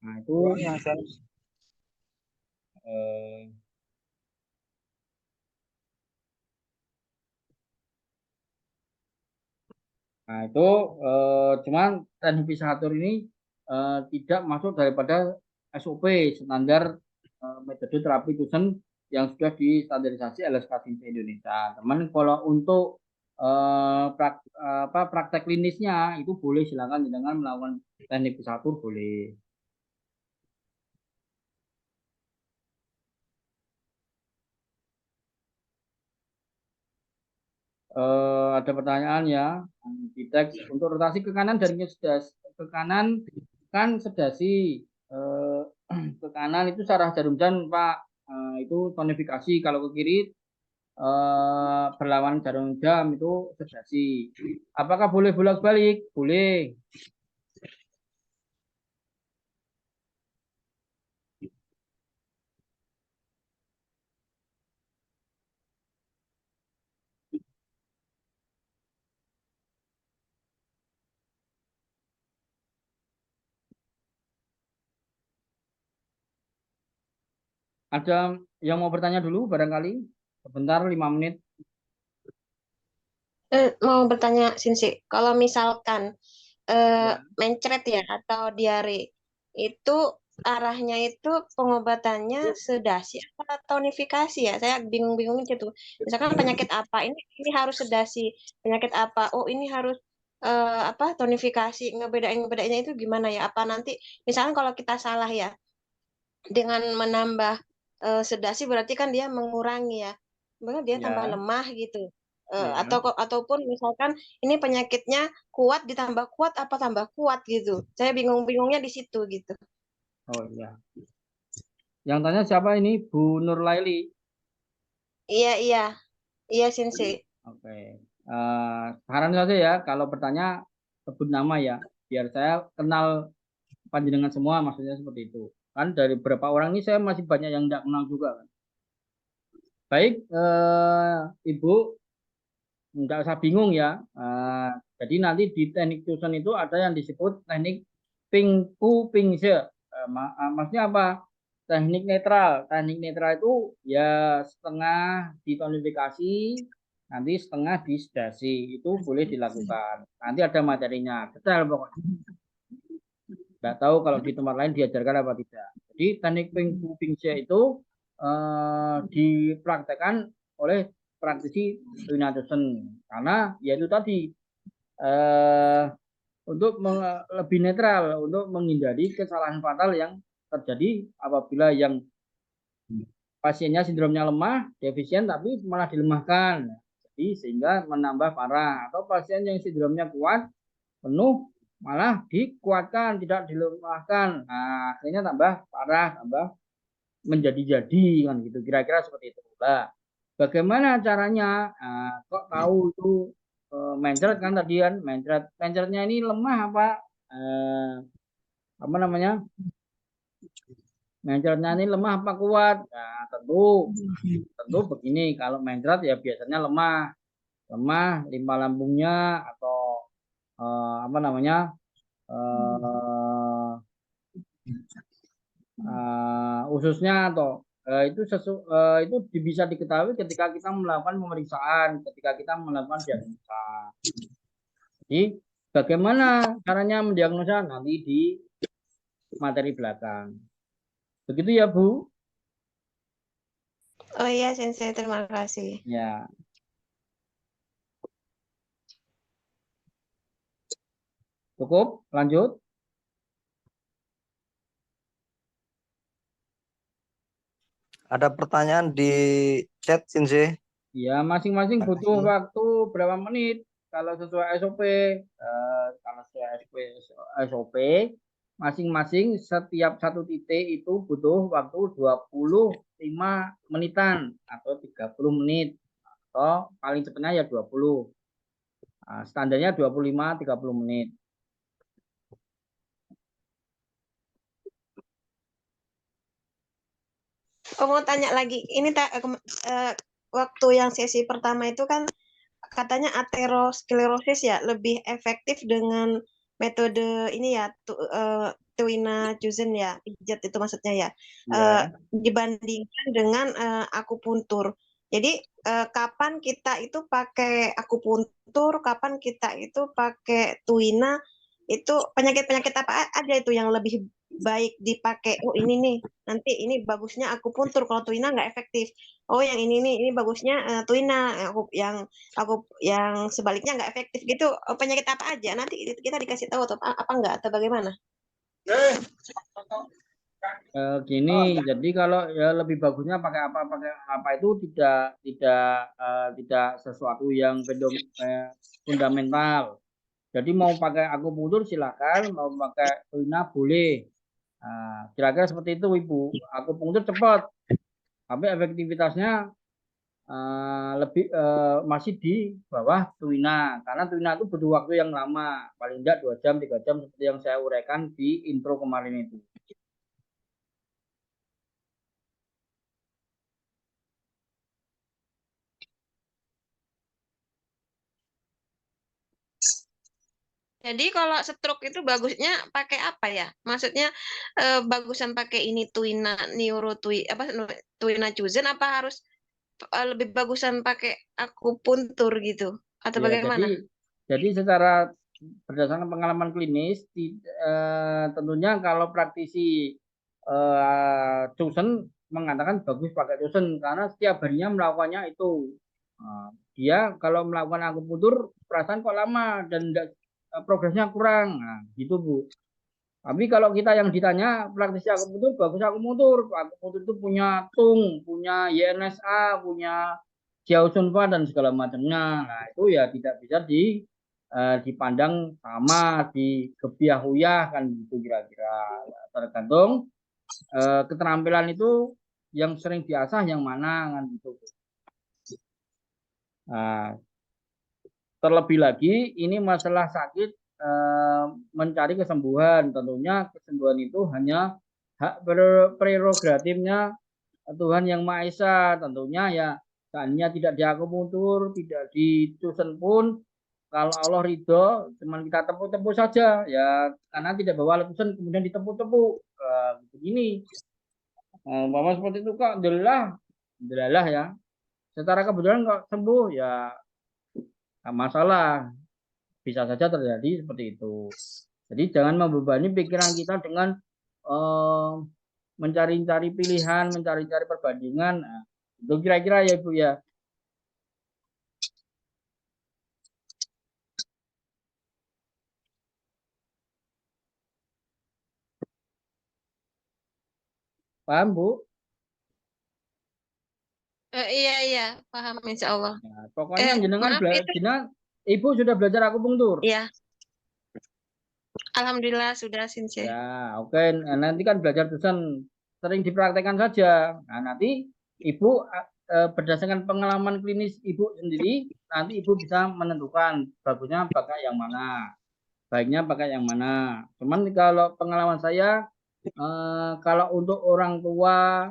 nah itu eh, nah itu cuman teknik pisahatur ini tidak masuk daripada SOP standar metode terapi Tusen yang sudah distandarisasi LSK Indonesia. Teman kalau untuk praktek klinisnya itu boleh silakan dengan melakukan teknik pisahatur boleh. Ada pertanyaan ya di teks untuk rotasi ke kanan dari ke kanan kan sedasi, ke kanan itu saraf jarum jam Pak, itu tonifikasi. Kalau ke kiri berlawan jarum jam itu sedasi. Apakah boleh bolak-balik? Boleh. Ada yang mau bertanya dulu barangkali? Sebentar 5 menit. Mau bertanya Sinsi, kalau misalkan Ya. mencret ya atau diare itu arahnya itu pengobatannya sedasi atau tonifikasi ya? Saya bingung-bingung gitu. Misalkan penyakit apa ini harus sedasi, penyakit apa? Oh ini harus apa tonifikasi. Ngebedainnya itu gimana ya? Apa nanti misalkan kalau kita salah ya dengan menambah sedasi berarti kan dia mengurangi ya. Benar dia tambah Ya. lemah gitu. Ya. Ataupun misalkan ini penyakitnya kuat ditambah kuat apa tambah kuat gitu. Saya bingung-bingungnya di situ gitu. Oh iya. Yang tanya siapa ini? Bu Nur Laili. Iya, iya. Iya, Sinsi. Oke. Saran saja ya, kalau bertanya sebut nama ya, biar saya kenal panjenengan semua, maksudnya seperti itu. Kan dari beberapa orang ini saya masih banyak yang tidak kenal juga kan. Baik, Ibu, nggak usah bingung ya. Jadi nanti di teknik Tusen itu ada yang disebut teknik Ping Pu Ping Se. Maksudnya apa? Teknik netral. Teknik netral itu ya setengah ditonifikasi, nanti setengah disedasi. Itu boleh dilakukan. Nanti ada materinya. Detail pokoknya. Nggak tahu kalau di tempat lain diajarkan apa tidak. Jadi teknik Ping Pu Ping Se itu dipraktekkan oleh praktisi Wina Tusen. Karena yaitu tadi untuk lebih netral, untuk menghindari kesalahan fatal yang terjadi apabila yang pasiennya sindromnya lemah, defisien tapi malah dilemahkan. Jadi sehingga menambah parah. Atau pasien yang sindromnya kuat, penuh, malah dikuatkan, tidak dilemahkan. Nah, akhirnya tambah parah, tambah menjadi-jadi kan gitu. Kira-kira seperti itu. Nah, bagaimana caranya? Kok tahu itu mencret kan tadi kan mencretnya ini lemah apa namanya mencretnya ini lemah apa kuat? Nah, tentu begini, kalau mencret ya biasanya lemah limpa lambungnya atau apa namanya eh, ususnya atau itu bisa diketahui ketika kita melakukan pemeriksaan, ketika kita melakukan diagnosa. Jadi bagaimana caranya mendiagnosa nanti di materi belakang. Begitu ya Bu? Oh iya, Sensei, terima kasih. Ya. Cukup? Lanjut? Ada pertanyaan di chat, Sensei. Ya, masing-masing butuh waktu berapa menit. Kalau sesuai SOP, kalau sesuai SOP, masing-masing setiap satu titik itu butuh waktu 25 menitan atau 30 menit. Atau paling cepatnya ya 20. Standarnya 25-30 menit. Oh, mau tanya lagi. Ini waktu yang sesi pertama itu kan katanya aterosklerosis ya lebih efektif dengan metode ini ya Tuina Juzen ya pijat itu maksudnya ya Ya. dibandingkan dengan akupuntur. Jadi kapan kita itu pakai akupuntur, kapan kita itu pakai Tuina, itu penyakit-penyakit apa aja itu yang lebih baik dipakai? Oh ini nih nanti ini bagusnya akupuntur, kalau Tuina nggak efektif. Oh yang ini nih ini bagusnya Tuina, yang sebaliknya nggak efektif gitu. Penyakit apa aja nanti kita dikasih tahu atau apa enggak atau bagaimana? Gini, jadi kalau ya lebih bagusnya pakai apa itu tidak sesuatu yang fundamental. Jadi mau pakai akupunktur silakan, mau pakai tuina boleh. Nah, kira-kira seperti itu Ibu. Akupunktur cepat, tapi efektivitasnya masih di bawah tuina, karena tuina itu butuh waktu yang lama, paling tidak 2 jam 3 jam seperti yang saya uraikan di intro kemarin itu. Jadi kalau stroke itu bagusnya pakai apa ya? Maksudnya bagusan pakai ini tuina tuina Chuzen apa harus lebih bagusan pakai akupuntur gitu atau Ya, bagaimana? jadi secara berdasarkan pengalaman klinis, tentunya kalau praktisi Tusen mengatakan bagus pakai Tusen karena setiap harinya melakukannya itu. Dia kalau melakukan akupuntur perasaan kok lama dan progresnya kurang, nah, gitu Bu. Tapi kalau kita yang ditanya praktisi akupuntur bagus akupuntur, akupuntur itu punya Tung, punya YNSA, punya Xiao Sunfa dan segala macamnya. Nah itu ya tidak bisa dipandang sama di gebiah kan gitu kira-kira. Ya, tergantung keterampilan itu yang sering diasah yang mana kan gitu. Nah, terlebih lagi ini masalah sakit mencari kesembuhan. Tentunya kesembuhan itu hanya hak prerogatifnya Tuhan Yang Maha Esa. Tentunya ya seandainya tidak diakupuntur, tidak ditusen pun, kalau Allah ridho, cuman kita tepuk-tepuk saja ya, karena tidak bawa alat tusen kemudian ditepuk-tepuk begini. Mama seperti itu kok, alhamdulillah ya. Secara kebetulan kok sembuh ya, nggak masalah. Bisa saja terjadi seperti itu. Jadi jangan membebani pikiran kita dengan mencari-cari pilihan, mencari-cari perbandingan. Nah, itu kira-kira ya Ibu ya. Paham Bu? Iya, paham insya Allah. Nah, pokoknya jenengan Maaf itu Ibu sudah belajar akupunktur. ya. Alhamdulillah sudah Sensei. Ya, oke. Nah, nanti kan belajar tulisan sering dipraktekkan saja. Nah, nanti Ibu berdasarkan pengalaman klinis Ibu sendiri, nanti Ibu bisa menentukan bagusnya pakai yang mana, baiknya pakai yang mana. Cuman kalau pengalaman saya, kalau untuk orang tua,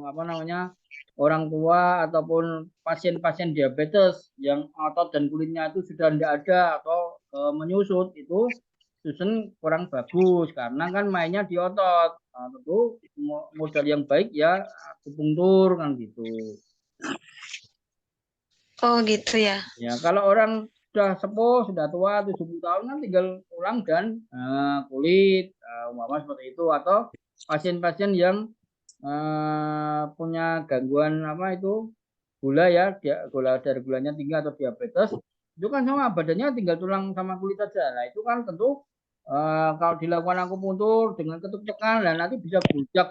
apa namanya, orang tua ataupun pasien-pasien diabetes yang otot dan kulitnya itu sudah tidak ada atau menyusut itu Susun kurang bagus karena kan mainnya di otot. Nah, tentu modal yang baik ya akupunktur kan gitu. Oh gitu ya. Ya kalau orang sudah sepuh, sudah tua 70 tahun kan tinggal tulang dan kulit umpama seperti itu, atau pasien-pasien yang punya gangguan apa itu gula ya, gula darah gulanya tinggi atau diabetes, itu kan sama badannya tinggal tulang sama kulit saja. Nah itu kan tentu kalau dilakukan akupuntur dengan ketuk tekan, nah nanti bisa gludak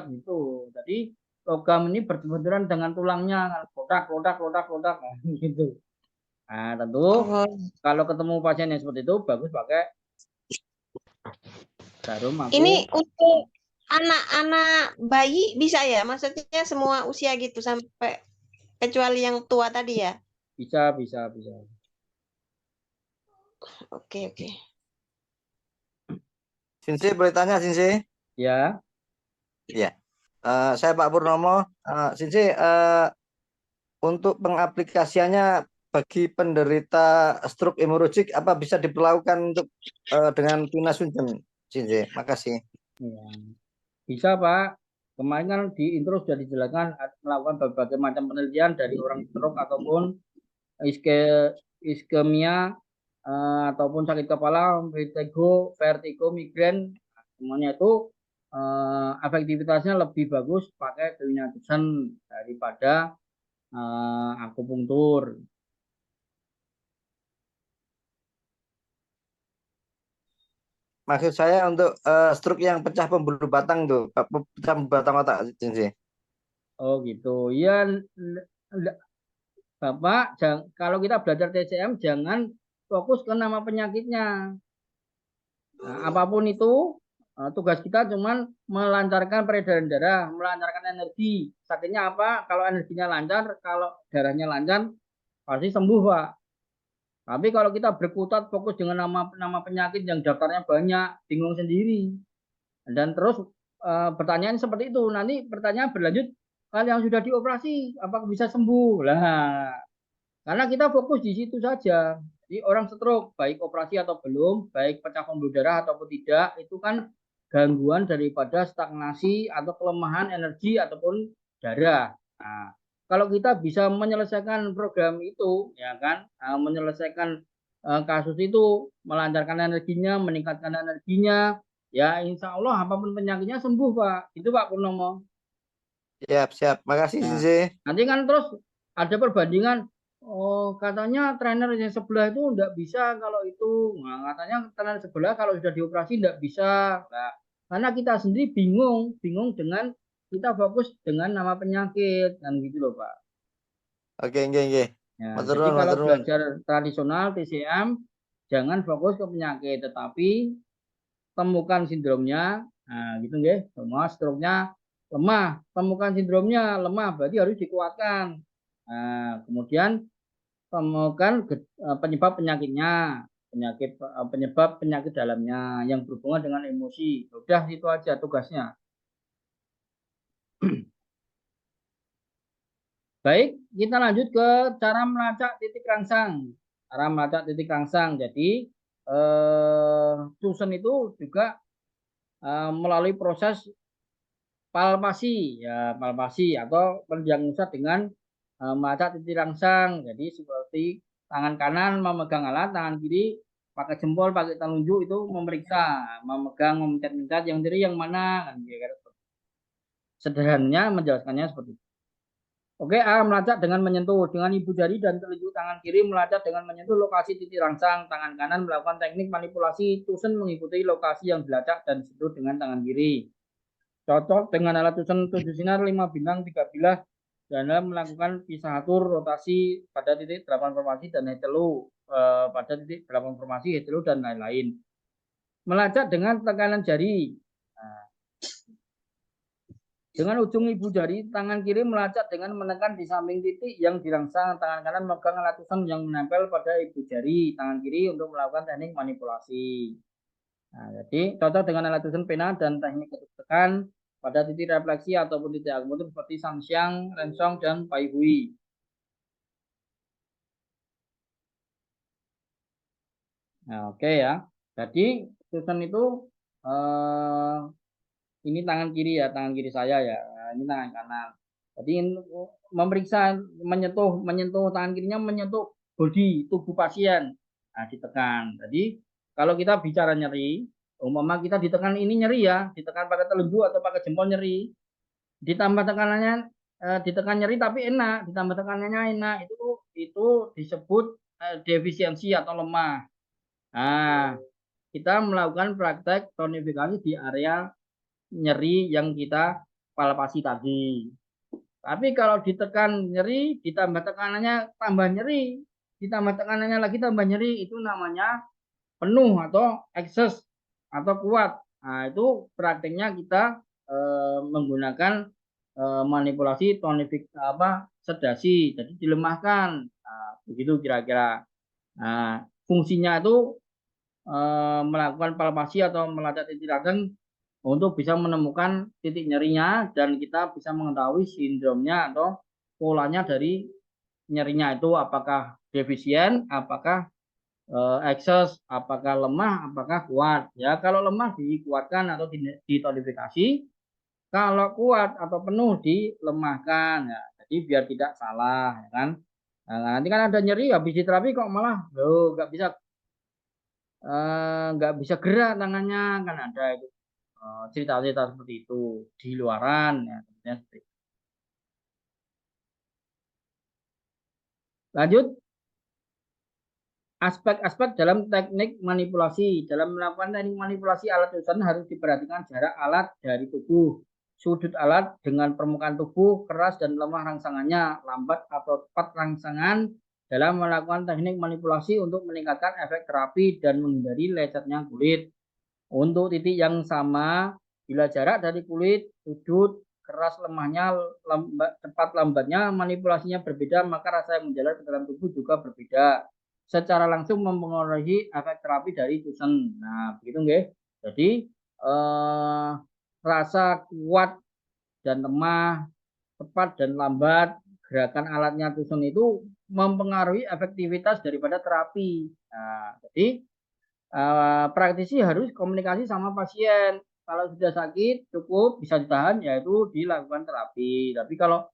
gitu. Jadi logam ini berbenturan dengan tulangnya, kotak, nah, gitu. Nah tentu Oh. kalau ketemu pasien yang seperti itu bagus pakai jarum Ini untuk anak-anak bayi bisa ya? Maksudnya semua usia gitu sampai kecuali yang tua tadi ya? bisa. Oke. Sensei boleh tanya Sensei? Ya. Iya. Saya Pak Purnomo. Sensei, untuk pengaplikasiannya bagi penderita stroke hemorrhagic apa bisa diperlakukan untuk dengan Tuina Sunchen? Sensei, makasih. Ya. Bisa Pak. Kemarin kan di intro sudah dijelaskan melakukan berbagai macam penelitian dari orang stroke ataupun iskemia ataupun sakit kepala, vertigo, migrain, semuanya itu efektivitasnya lebih bagus pakai Tuinatusen daripada akupunktur. Maksud saya untuk stroke yang pecah pembuluh batang tuh, pecah batang otak, Sensei. Oh gitu. Ya, Bapak, kalau kita belajar TCM jangan fokus ke nama penyakitnya. Nah, apapun itu, tugas kita cuman melancarkan peredaran darah, melancarkan energi. Sakitnya apa? Kalau energinya lancar, kalau darahnya lancar, pasti sembuh, Pak. Tapi kalau kita berkutat fokus dengan nama penyakit yang daftarnya banyak, bingung sendiri. Dan terus pertanyaan seperti itu, nanti pertanyaan berlanjut, hal yang sudah dioperasi, apakah bisa sembuh? Lah, karena kita fokus di situ saja. Jadi orang stroke, baik operasi atau belum, baik pecah pembuluh darah ataupun tidak, itu kan gangguan daripada stagnasi atau kelemahan energi ataupun darah. Nah, kalau kita bisa menyelesaikan program itu, ya kan, menyelesaikan kasus itu, melancarkan energinya, meningkatkan energinya, ya insya Allah apapun penyakitnya sembuh, Pak. Itu Pak Purnomo. Siap, siap. Makasih, Nah, Sensei. nanti kan terus ada perbandingan. Oh, katanya trainer yang sebelah itu enggak bisa kalau itu. Nah, katanya trainer sebelah kalau sudah dioperasi enggak bisa. Nah, karena kita sendiri bingung dengan kita fokus dengan nama penyakit kan gitu loh, Pak. Oke, oke. Ya, Matur jadi nuwun, kalau matur nuwun. belajar tradisional TCM jangan fokus ke penyakit, tetapi temukan sindromnya. Nah, gitu nggih. Semua stroke-nya lemah, temukan sindromnya lemah berarti harus dikuatkan. Nah, kemudian temukan penyebab penyakitnya, penyebab penyakit dalamnya yang berhubungan dengan emosi. Udah itu aja tugasnya. Baik, kita lanjut ke cara melacak titik rangsang. Cara melacak titik rangsang. Jadi Tusen itu juga melalui proses palpasi, ya palpasi atau pendiagnosa dengan melacak titik rangsang. Jadi seperti tangan kanan memegang alat, tangan kiri pakai jempol, pakai telunjuk itu memeriksa, memegang, memencet-mencet yang kiri yang mana, kan kira-kira sederhananya menjelaskannya seperti itu. Oke, A melacak dengan menyentuh dengan ibu jari dan telunjuk tangan kiri melacak dengan menyentuh lokasi titik rangsang, tangan kanan melakukan teknik manipulasi Tusen mengikuti lokasi yang dilacak dan disentuh dengan tangan kiri. Cocok dengan alat Tusen 7 sinar 5 bintang 3 bilah dan melakukan pisahatur rotasi pada titik 8 formasi dan hetelo pada titik 8 formasi hetelo dan lain-lain. Melacak dengan tekanan jari. Nah, dengan ujung ibu jari, tangan kiri melacak dengan menekan di samping titik yang dirangsang. Tangan kanan memegang alat Tusen yang menempel pada ibu jari. Tangan kiri untuk melakukan teknik manipulasi. Nah, jadi cocok dengan alat Tusen pena dan teknik ketuk tekan pada titik refleksi ataupun titik akupuntur seperti Sanxiang, Rensong, dan Pai Hui. Nah, oke ya. Jadi Tusen itu ini tangan kiri ya, tangan kiri saya ya. Nah, ini tangan kanan. Jadi memeriksa menyentuh tangan kirinya menyentuh bodi tubuh pasien. Nah, ditekan. Jadi kalau kita bicara nyeri, umpama kita ditekan ini nyeri ya, ditekan pakai telunjuk atau pakai jempol nyeri, ditambah tekanannya ditekan nyeri tapi enak, ditambah tekanannya enak, itu disebut defisiensi atau lemah. Nah, kita melakukan praktek tonifikasi di area nyeri yang kita palpasi tadi. Tapi kalau ditekan nyeri, ditambah tekanannya tambah nyeri, ditambah tekanannya lagi tambah nyeri, itu namanya penuh atau excess atau kuat. Nah, itu prakteknya kita menggunakan manipulasi tonifik sedasi, jadi dilemahkan. Nah, begitu kira-kira. Nah, fungsinya itu melakukan palpasi atau melacak titik rangsang untuk bisa menemukan titik nyerinya dan kita bisa mengetahui sindromnya atau polanya dari nyerinya itu apakah defisien, apakah excess, apakah lemah, apakah kuat. Ya, kalau lemah dikuatkan atau ditonifikasi, kalau kuat atau penuh dilemahkan. Ya, jadi biar tidak salah, ya kan. Nah, nanti kan ada nyeri habis diterapi kok malah nggak bisa gerak tangannya kan ada itu cerita-cerita seperti itu di luaran ya tentunya seperti itu. Lanjut aspek-aspek dalam teknik manipulasi. Dalam melakukan teknik manipulasi alat tulisan harus diperhatikan jarak alat dari tubuh, sudut alat dengan permukaan tubuh, keras dan lemah rangsangannya, lambat atau cepat rangsangan dalam melakukan teknik manipulasi untuk meningkatkan efek terapi dan menghindari lecetnya kulit. Untuk titik yang sama, bila jarak dari kulit, sudut, keras lemahnya, cepat lambatnya, manipulasinya berbeda, maka rasa yang menjalar ke dalam tubuh juga berbeda. Secara langsung mempengaruhi efek terapi dari Tusen. Nah, begitu nggih. Jadi rasa kuat dan lemah, cepat dan lambat, gerakan alatnya Tusen itu mempengaruhi efektivitas daripada terapi. Nah, jadi praktisi harus komunikasi sama pasien. Kalau sudah sakit cukup bisa ditahan, yaitu dilakukan terapi. Tapi kalau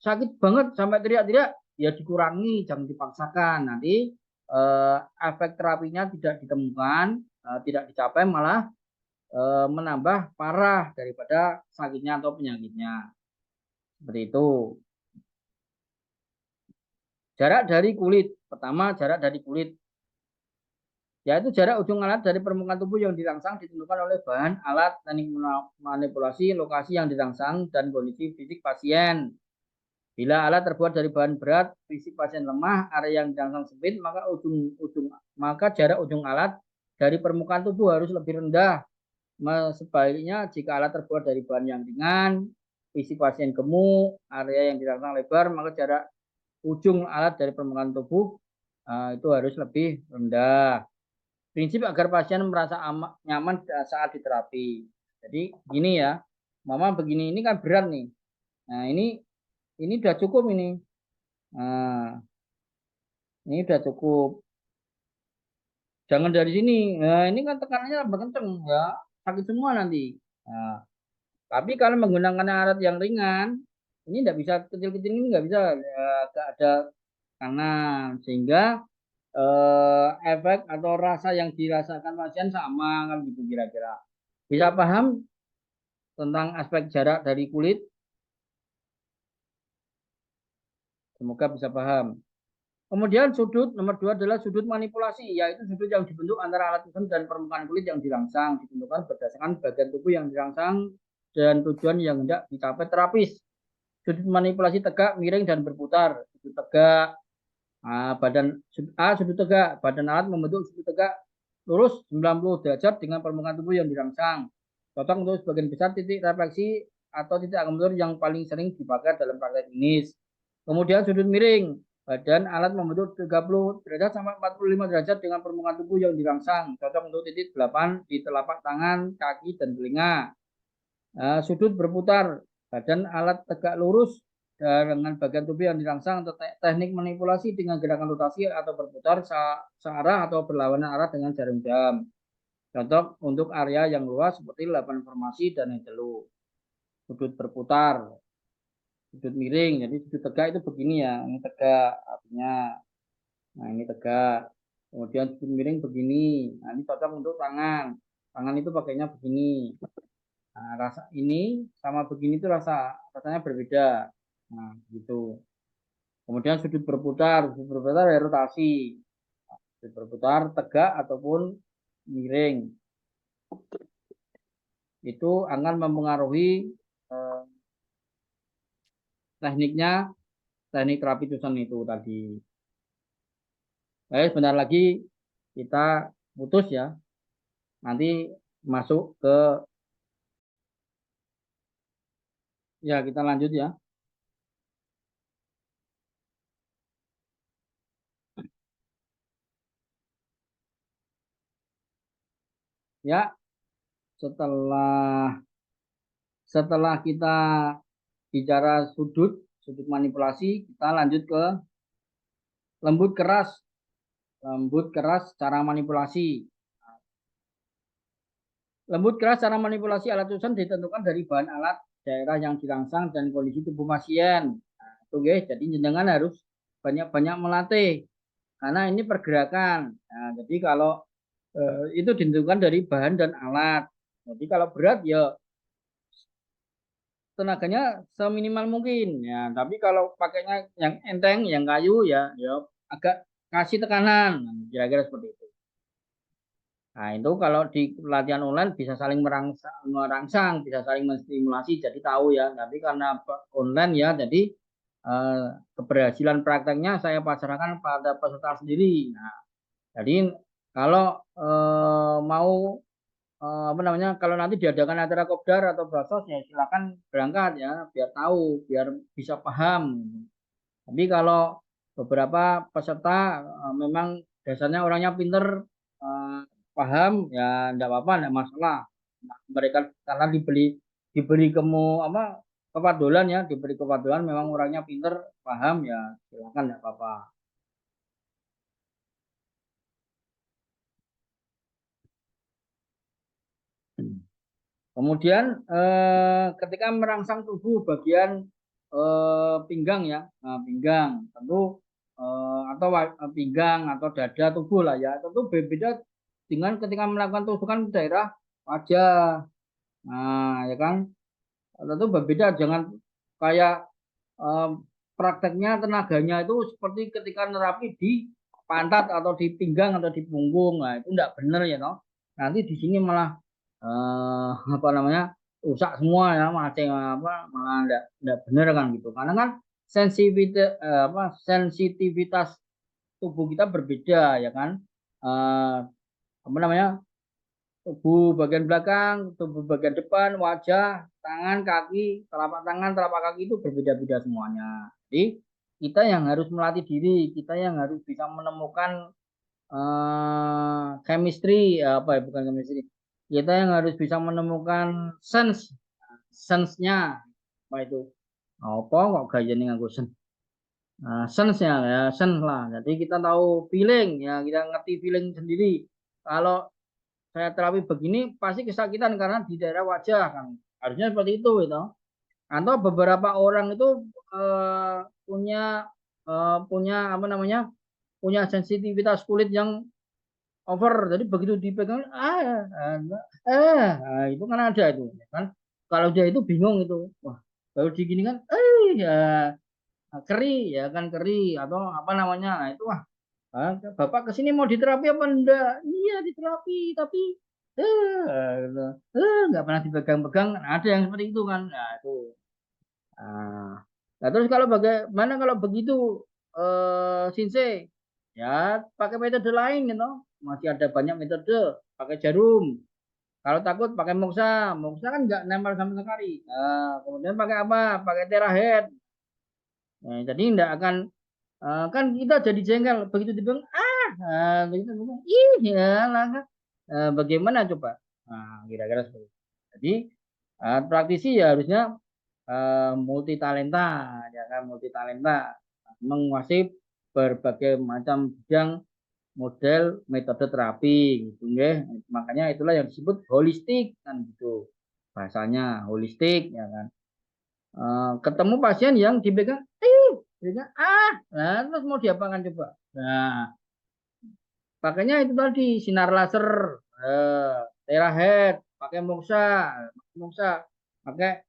sakit banget sampai teriak-teriak, ya dikurangi, jangan dipaksakan. Nanti efek terapinya tidak ditemukan, tidak dicapai, malah menambah parah daripada sakitnya atau penyakitnya. Seperti itu. Jarak dari kulit. Pertama, jarak dari kulit, yaitu jarak ujung alat dari permukaan tubuh yang dirangsang ditentukan oleh bahan, alat, teknik manipulasi, lokasi yang dirangsang, dan kondisi fisik pasien. Bila alat terbuat dari bahan berat, fisik pasien lemah, area yang dirangsang sempit, maka jarak ujung alat dari permukaan tubuh harus lebih rendah. Sebaliknya, jika alat terbuat dari bahan yang ringan, fisik pasien gemuk, area yang dirangsang lebar, maka jarak ujung alat dari permukaan tubuh itu harus lebih rendah. Prinsip agar pasien merasa nyaman saat diterapi. Jadi gini ya, mama begini, ini kan berat nih. Nah ini udah cukup ini. Nah, ini udah cukup. Jangan dari sini. Nah, ini kan tekanannya tambah kenceng ya, sakit semua nanti. Nah, tapi kalau menggunakan alat yang ringan, ini tidak bisa kecil-kecil, ini nggak bisa, nggak ada kanan, sehingga efek atau rasa yang dirasakan pasien sama kan gitu kira-kira. Bisa paham tentang aspek jarak dari kulit? Semoga bisa paham. Kemudian sudut nomor 2 adalah sudut manipulasi, yaitu sudut yang dibentuk antara alat Tusen dan permukaan kulit yang dirangsang, ditentukan berdasarkan bagian tubuh yang dirangsang dan tujuan yang hendak dicapai terapis. Sudut manipulasi tegak, miring, dan berputar. Sudut tegak, sudut tegak, badan alat membentuk sudut tegak lurus 90 derajat dengan permukaan tubuh yang dirangsang. Cocok untuk sebagian besar titik refleksi atau titik akupuntur yang paling sering dipakai dalam praktek klinis. Kemudian sudut miring, badan alat membentuk 30 derajat sampai 45 derajat dengan permukaan tubuh yang dirangsang. Cocok untuk titik 8 di telapak tangan, kaki, dan telinga. Sudut berputar, badan alat tegak lurus dengan bagian tubuh yang dirangsang. Teknik manipulasi dengan gerakan rotasi atau berputar searah atau berlawanan arah dengan jarum jam. Contoh untuk area yang luas seperti lapangan formasi dan telu. Sudut berputar, sudut miring. Jadi sudut tegak itu begini ya, ini tegak artinya. Nah ini tegak. Kemudian sudut miring begini. Nah ini cocok untuk tangan. Tangan itu pakainya begini. Nah, rasa ini sama begini itu rasanya berbeda. Nah, gitu. Kemudian sudut berputar ya rotasi. Sudut berputar tegak ataupun miring. Itu akan mempengaruhi tekniknya, teknik terapi Tusen itu tadi. Baik, sebentar lagi kita putus ya. Nanti masuk ke ya kita lanjut ya. Ya, setelah kita bicara sudut manipulasi, kita lanjut ke lembut keras cara manipulasi. Lembut keras cara manipulasi alat Tusen ditentukan dari bahan alat, daerah yang dirangsang, dan kondisi tubuh pasien. Nah, itu guys, jadi jenengan harus banyak-banyak melatih karena ini pergerakan. Nah, jadi kalau itu ditentukan dari bahan dan alat. Jadi kalau berat ya tenaganya seminimal mungkin ya, tapi kalau pakainya yang enteng, yang kayu ya agak kasih tekanan, kira-kira seperti itu. Nah, itu kalau di pelatihan online bisa saling merangsang, bisa saling menstimulasi, jadi tahu ya. Tapi karena online ya, jadi keberhasilan prakteknya saya pasrahkan pada peserta sendiri. Nah, jadi Kalau mau apa namanya, kalau nanti diadakan acara kopdar atau basos ya silakan berangkat ya, biar tahu, biar bisa paham. Tapi kalau beberapa peserta memang dasarnya orangnya pinter, eh, paham ya enggak apa-apa, enggak masalah. Nah, mereka karena diberi apa kepadolan ya, diberi kepadolan memang orangnya pinter, paham ya silakan enggak apa-apa. Kemudian ketika merangsang tubuh bagian pinggang ya, nah, pinggang tentu atau pinggang atau dada tubuh lah ya, tentu berbeda dengan ketika melakukan tusukan daerah wajah. Nah, ya kan, tentu berbeda. Jangan kayak eh, prakteknya tenaganya itu seperti ketika nerapi di pantat atau di pinggang atau di punggung. Nah, itu enggak benar ya, toh. Nanti di sini malah apa namanya rusak semua ya, macam apa malah enggak benar kan gitu. Karena kan sensitivitas tubuh kita berbeda ya kan. Apa namanya, tubuh bagian belakang, tubuh bagian depan, wajah, tangan, kaki, telapak tangan, telapak kaki itu berbeda-beda semuanya. Jadi kita yang harus melatih diri, kita yang harus bisa menemukan chemistry, apa ya, bukan chemistry. Kita yang harus bisa menemukan sense-nya, apa itu? Apa kok gaya nih nganggo sense? Sense-nya ya, sense lah. Jadi kita tahu feeling ya, kita ngerti feeling sendiri. Kalau saya terapi begini pasti kesakitan karena di daerah wajah kan, harusnya seperti itu gitu. Atau beberapa orang itu punya punya apa namanya, punya sensitivitas kulit yang over, jadi begitu dipegang itu kan ada itu ya kan. Kalau dia itu bingung itu, wah baru digini kan ya keri ya kan, keri atau apa namanya. Nah, itu wah, Bapak kesini mau diterapi apa enggak? Iya diterapi, tapi gitu. Enggak pernah dipegang-pegang. Ada yang seperti itu kan. Nah, itu. Nah, nah, terus kalau bagaimana kalau begitu Sinse? Ya, pakai metode lain gitu. Masih ada banyak metode. Pakai jarum. Kalau takut pakai moksa. Moksa kan enggak nempel sama sekali. Nah, kemudian pakai apa? Pakai terahead. Nah, jadi enggak akan kan kita jadi jengkel begitu dibilang begitu dibilang ih ya lah kan. Bagaimana coba, nah kira-kira seperti itu. Jadi praktisi ya harusnya multi talenta ya kan, multi talenta menguasai berbagai macam bidang model metode terapi gitu ya. Makanya itulah yang disebut holistik kan gitu, bahasanya holistik ya kan. Ketemu pasien yang dipegang dipegang nah terus mau diapakan coba. Nah pakainya itu tadi sinar laser, terahead, pakai moksa, pakai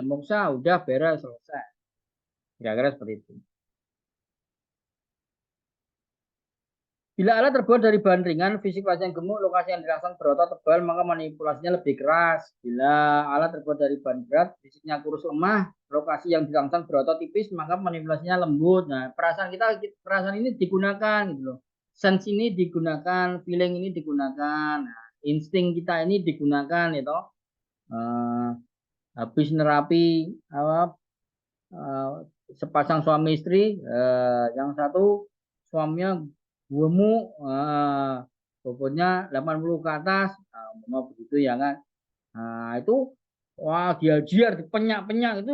moksa, udah beres selesai. Kira-kira seperti itu. Bila alat terbuat dari bahan ringan, fisik pasien gemuk, lokasi yang dirangsang berotot tebal, maka manipulasinya lebih keras. Bila alat terbuat dari bahan berat, fisiknya kurus lemah, lokasi yang dirangsang berotot tipis, maka manipulasinya lembut. Nah, perasaan ini digunakan gitu loh. Sense ini digunakan, feeling ini digunakan, nah, insting kita ini digunakan itu. Habis nerapi apa, sepasang suami istri, yang satu suaminya gemuk, bobotnya 80 ke atas, mau begitu ya kan. Nah, itu wah dia jiar dipenyak-penyak itu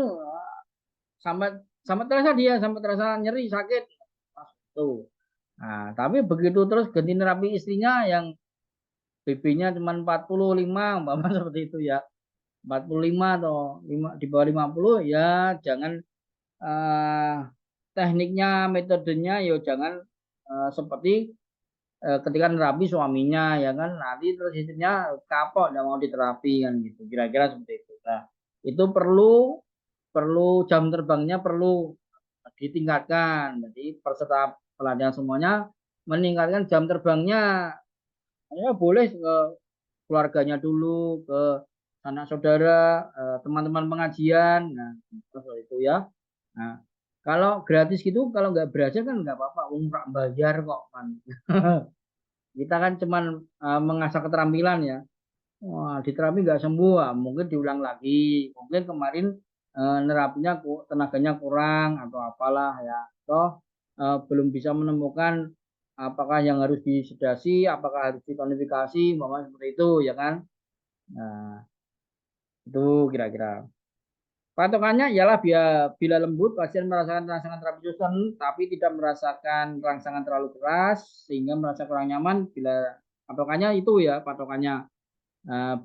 sampai sampai terasa dia sampai terasa nyeri sakit. Tuh. Nah, tapi begitu terus ganti nerapi istrinya yang BB-nya cuma 45 umpama seperti itu ya. 45 atau 5 di bawah 50 ya jangan eh, tekniknya, metodenya ya jangan seperti ketika nerapi suaminya ya kan, nanti terus istrinya kapok nggak mau diterapi kan gitu, kira-kira seperti itu. Nah itu perlu perlu jam terbangnya perlu ditingkatkan, jadi peserta pelatihan semuanya meningkatkan jam terbangnya ya, boleh ke keluarganya dulu, ke anak saudara, teman-teman pengajian, nah seperti itu ya. Nah kalau gratis gitu, kalau nggak berhasil kan nggak apa-apa, umrah bayar kok kan. Kita kan cuman mengasah keterampilan ya. Wah, di terapi nggak sembuh, mungkin diulang lagi. Mungkin kemarin nerapinya tenaganya kurang atau apalah ya. Toh belum bisa menemukan apakah yang harus disedasi, apakah harus ditonifikasi, seperti itu ya kan. Nah, itu kira-kira. Patokannya ialah bila lembut pasien merasakan rangsangan terapi susun tapi tidak merasakan rangsangan terlalu keras sehingga merasa kurang nyaman. Bila patokannya itu ya patokannya.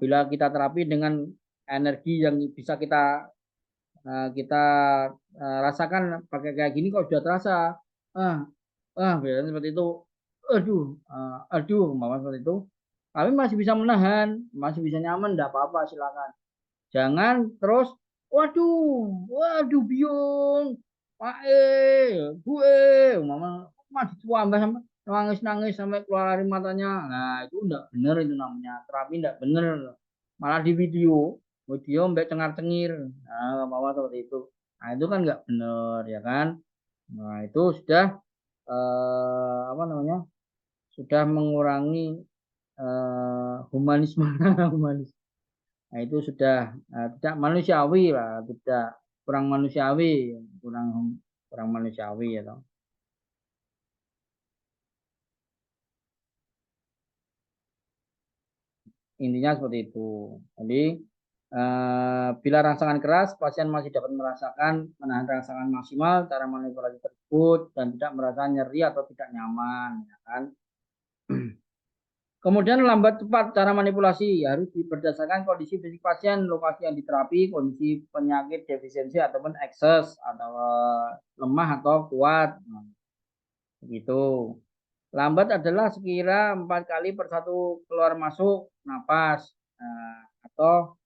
Bila kita terapi dengan energi yang bisa kita rasakan pakai kayak gini kok sudah terasa. Ah, biasanya seperti itu. Aduh, mama seperti itu. Tapi masih bisa menahan, masih bisa nyaman, enggak apa-apa, silakan. Jangan terus, waduh, biung, pak gue, mama masih tambah sampai nangis-nangis sampai keluar air matanya. Nah, itu enggak benar itu namanya. Terapi enggak benar. Malah di video mbak cengar-cengir. Nah, mama seperti itu. Nah, itu kan enggak benar ya kan. Nah, itu sudah apa namanya? Sudah mengurangi humanisme. Humanisme. Nah, itu sudah tidak manusiawi lah, tidak kurang manusiawi, kurang kurang manusiawi ya toh. Intinya seperti itu. Jadi bila rangsangan keras, pasien masih dapat merasakan menahan rangsangan maksimal, cara manipulasi tersebut dan tidak merasa nyeri atau tidak nyaman, ya kan? Kemudian lambat cepat cara manipulasi harus berdasarkan kondisi fisik pasien, lokasi yang diterapi, kondisi penyakit defisiensi ataupun ekses atau lemah atau kuat. Nah, begitu. Lambat adalah sekira 4 kali per satu keluar masuk napas. Nah, atau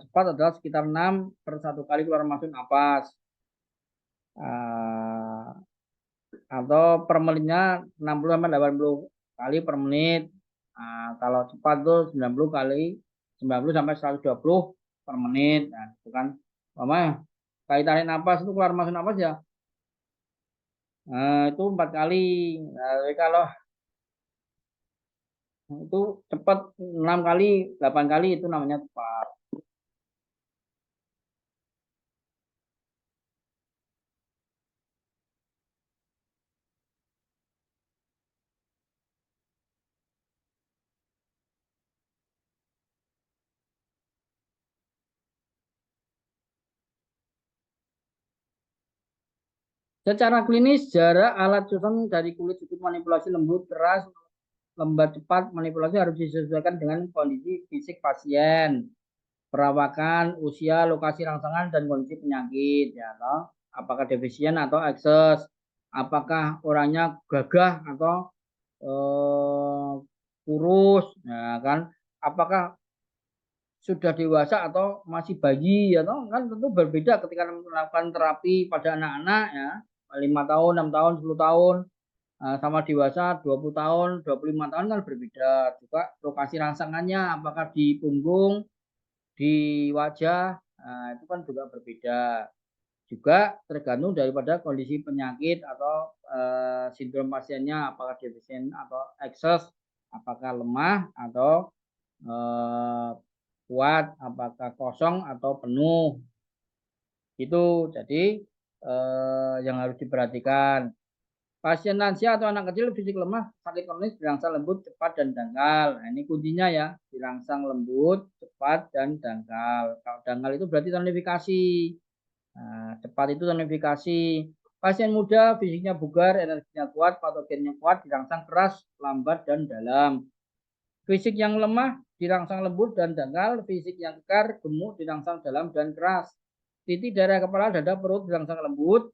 cepat adalah sekitar 6 per satu kali keluar masuk napas. Atau per menitnya 60 sampai 80 kali per menit. Nah, kalau cepat tuh 90 sampai 120 per menit. Nah, itu kan mama kali tarik napas itu keluar masuk napas ya. Nah, itu 4 kali. Nah, tapi kalau itu cepat 6 kali, 8 kali itu namanya cepat. Secara klinis, jarak alat susun dari kulit sudut manipulasi lembut, keras, lembat, cepat, manipulasi harus disesuaikan dengan kondisi fisik pasien, perawakan, usia, lokasi rangsangan, dan kondisi penyakit. Ya, toh. Apakah defisien atau ekses, apakah orangnya gagah atau kurus, ya kan? Apakah sudah dewasa atau masih bayi ya toh kan tentu berbeda ketika melakukan terapi pada anak-anak ya 5 tahun 6 tahun 10 tahun sama dewasa 20 tahun 25 tahun kan berbeda juga lokasi rangsangannya apakah di punggung di wajah itu kan juga berbeda juga tergantung daripada kondisi penyakit atau sindrom pasiennya apakah defisien atau ekses apakah lemah atau eh, kuat, apakah kosong atau penuh. Itu jadi yang harus diperhatikan. Pasien lansia atau anak kecil fisik lemah, sakit kronis dirangsang lembut, cepat dan dangkal. Nah, ini kuncinya ya, dirangsang lembut, cepat dan dangkal. Kalau dangkal itu berarti tonifikasi. Nah, cepat itu tonifikasi. Pasien muda, fisiknya bugar, energinya kuat, patogennya kuat, dirangsang keras, lambat dan dalam. Fisik yang lemah dirangsang lembut dan dangkal, fisik yang kekar, gemuk dirangsang dalam dan keras. Titik daerah kepala, dada, perut dirangsang lembut,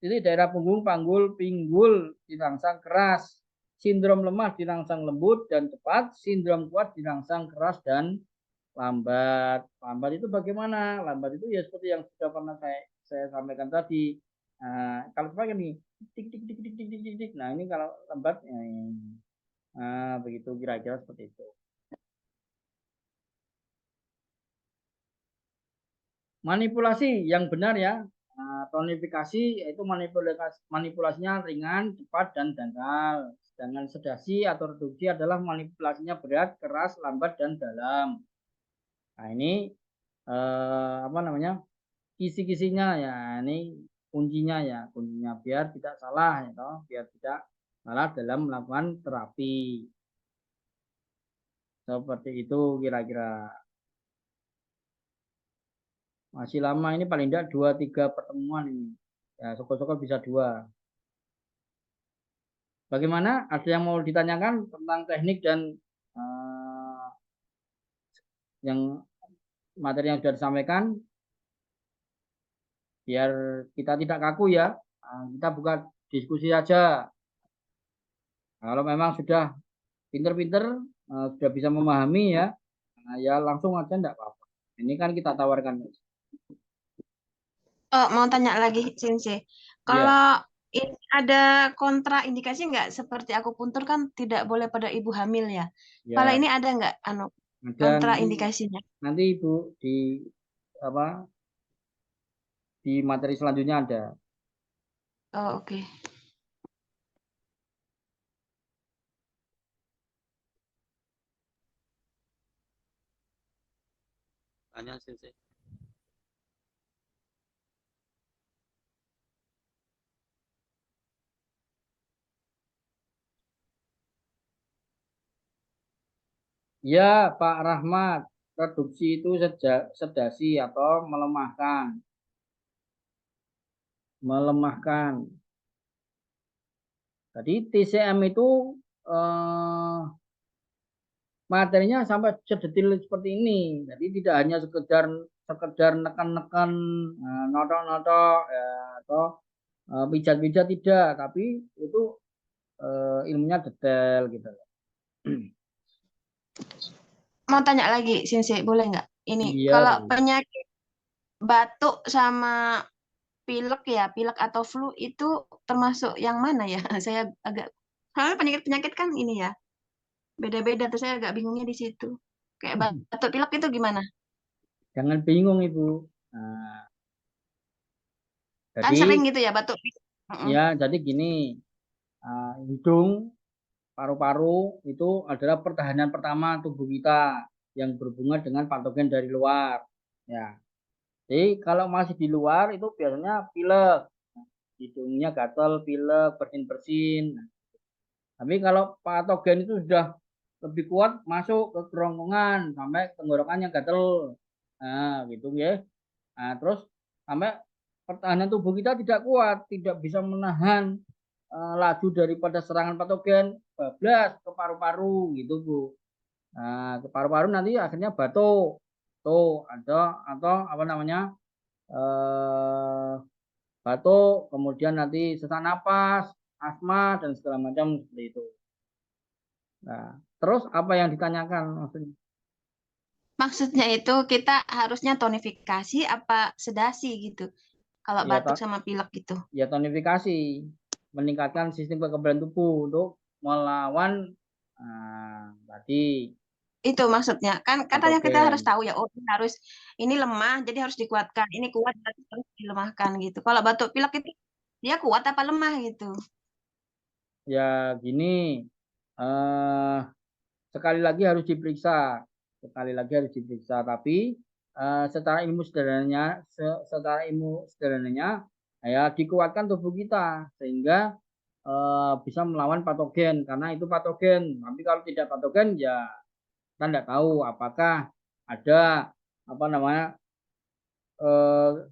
titik daerah punggung, panggul, pinggul dirangsang keras. Sindrom lemah dirangsang lembut dan cepat, sindrom kuat dirangsang keras dan lambat. Lambat itu bagaimana? Lambat itu ya seperti yang sudah pernah saya sampaikan tadi. Kalau cepat ini tik tik tik tik tik tik tik. Nah, ini kalau lambat ya, begitu kira-kira seperti itu. Manipulasi yang benar ya. Tonifikasi yaitu manipulasinya ringan, cepat, dan dangkal. Sedangkan sedasi atau reduksi adalah manipulasinya berat, keras, lambat, dan dalam. Nah, ini apa namanya? Kisi-kisinya ya, ini kuncinya ya, kuncinya biar tidak salah ya, toh, biar tidak salah dalam melakukan terapi. Seperti itu kira-kira. Masih lama ini paling tidak 2-3 pertemuan ini. Ya, syukur-syukur bisa 2. Bagaimana? Ada yang mau ditanyakan tentang teknik dan yang materi yang sudah disampaikan? Biar kita tidak kaku ya. Kita buka diskusi saja. Kalau memang sudah pinter-pinter, sudah bisa memahami ya, ya langsung aja enggak apa-apa. Ini kan kita tawarkan. Oh, mau tanya lagi, Sensei. Ya, Kalau ini ada kontraindikasi nggak? Seperti akupuntur kan tidak boleh pada ibu hamil ya. Kalau ya ini ada nggak ada kontraindikasinya? nanti Ibu di apa di materi selanjutnya ada. Oh, oke. Tanya Sensei. Ya, Pak Rahmat, reduksi itu sedasi atau melemahkan. Melemahkan. Jadi TCM itu materinya sampai sedetil seperti ini. Jadi tidak hanya sekedar nekan-nekan, notok-notok ya, atau pijat-pijat tidak, tapi itu ilmunya detail gitu. Mau tanya lagi, Sensei, boleh nggak? Ini Iya, kalau Bu. penyakit batuk sama pilek ya, pilek atau flu itu termasuk yang mana ya? Saya agak, soalnya penyakit-penyakit kan ini ya, beda-beda. Terus saya agak bingungnya di situ. Kayak batuk pilek itu gimana? Jangan bingung Ibu. Nah, Kan jadi sering gitu ya batuk pilek. Mm-mm. ya jadi gini, hidung, paru-paru itu adalah pertahanan pertama tubuh kita yang berhubungan dengan patogen dari luar. Ya, jadi kalau masih di luar itu biasanya pilek, hidungnya gatal, pilek, bersin-bersin. Tapi kalau patogen itu sudah lebih kuat masuk ke kerongkongan sampai tenggorokannya gatal. Nah, gitu ya. Nah, terus sampai pertahanan tubuh kita tidak kuat, tidak bisa menahan laju daripada serangan patogen, bablas ke paru-paru gitu, Bu. Nah, ke paru-paru nanti akhirnya batuk. Tuh, ada atau apa namanya? eh batuk, kemudian nanti sesak napas, asma dan segala macam seperti itu. Nah, terus apa yang ditanyakan maksudnya? Maksudnya itu kita harusnya tonifikasi apa sedasi gitu. Kalau Ya, batuk sama pilek gitu. ya tonifikasi, meningkatkan sistem kekebalan tubuh untuk melawan tadi Itu maksudnya. Kan katanya kita patogen. harus tahu ya, oh ini lemah jadi harus dikuatkan. Ini kuat berarti harus dilemahkan gitu. Kalau batuk pilek itu dia kuat apa lemah gitu. Ya gini, eh, sekali lagi harus diperiksa, sekali lagi harus diperiksa. Tapi secara ilmu sederhananya, ya dikuatkan tubuh kita sehingga bisa melawan patogen karena itu patogen. Tapi kalau tidak patogen, ya kita tidak tahu apakah ada apa namanya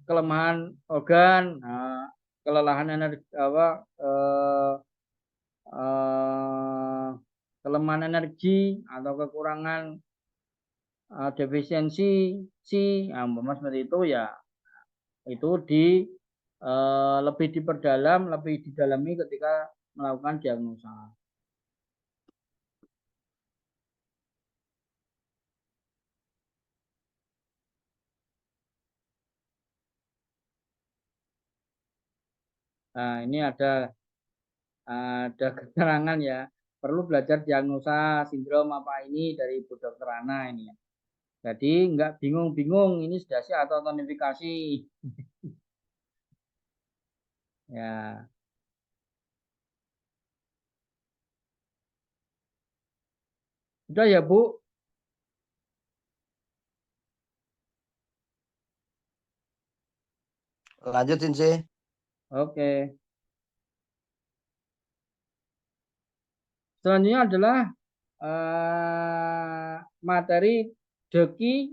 kelemahan organ, kelelahan energi apa eh, kelemahan energi atau kekurangan defisiensi umpama seperti itu ya itu lebih diperdalam, lebih didalami ketika melakukan diagnosa. Nah, ini ada keterangan ya, perlu belajar diagnosa sindrom apa ini dari Ibu Dokter Ana ini ya. Jadi nggak bingung-bingung ini sedasi atau tonifikasi. Ya. Sudah ya, Bu? Lanjut Sensei. Oke. Selanjutnya adalah materi Deki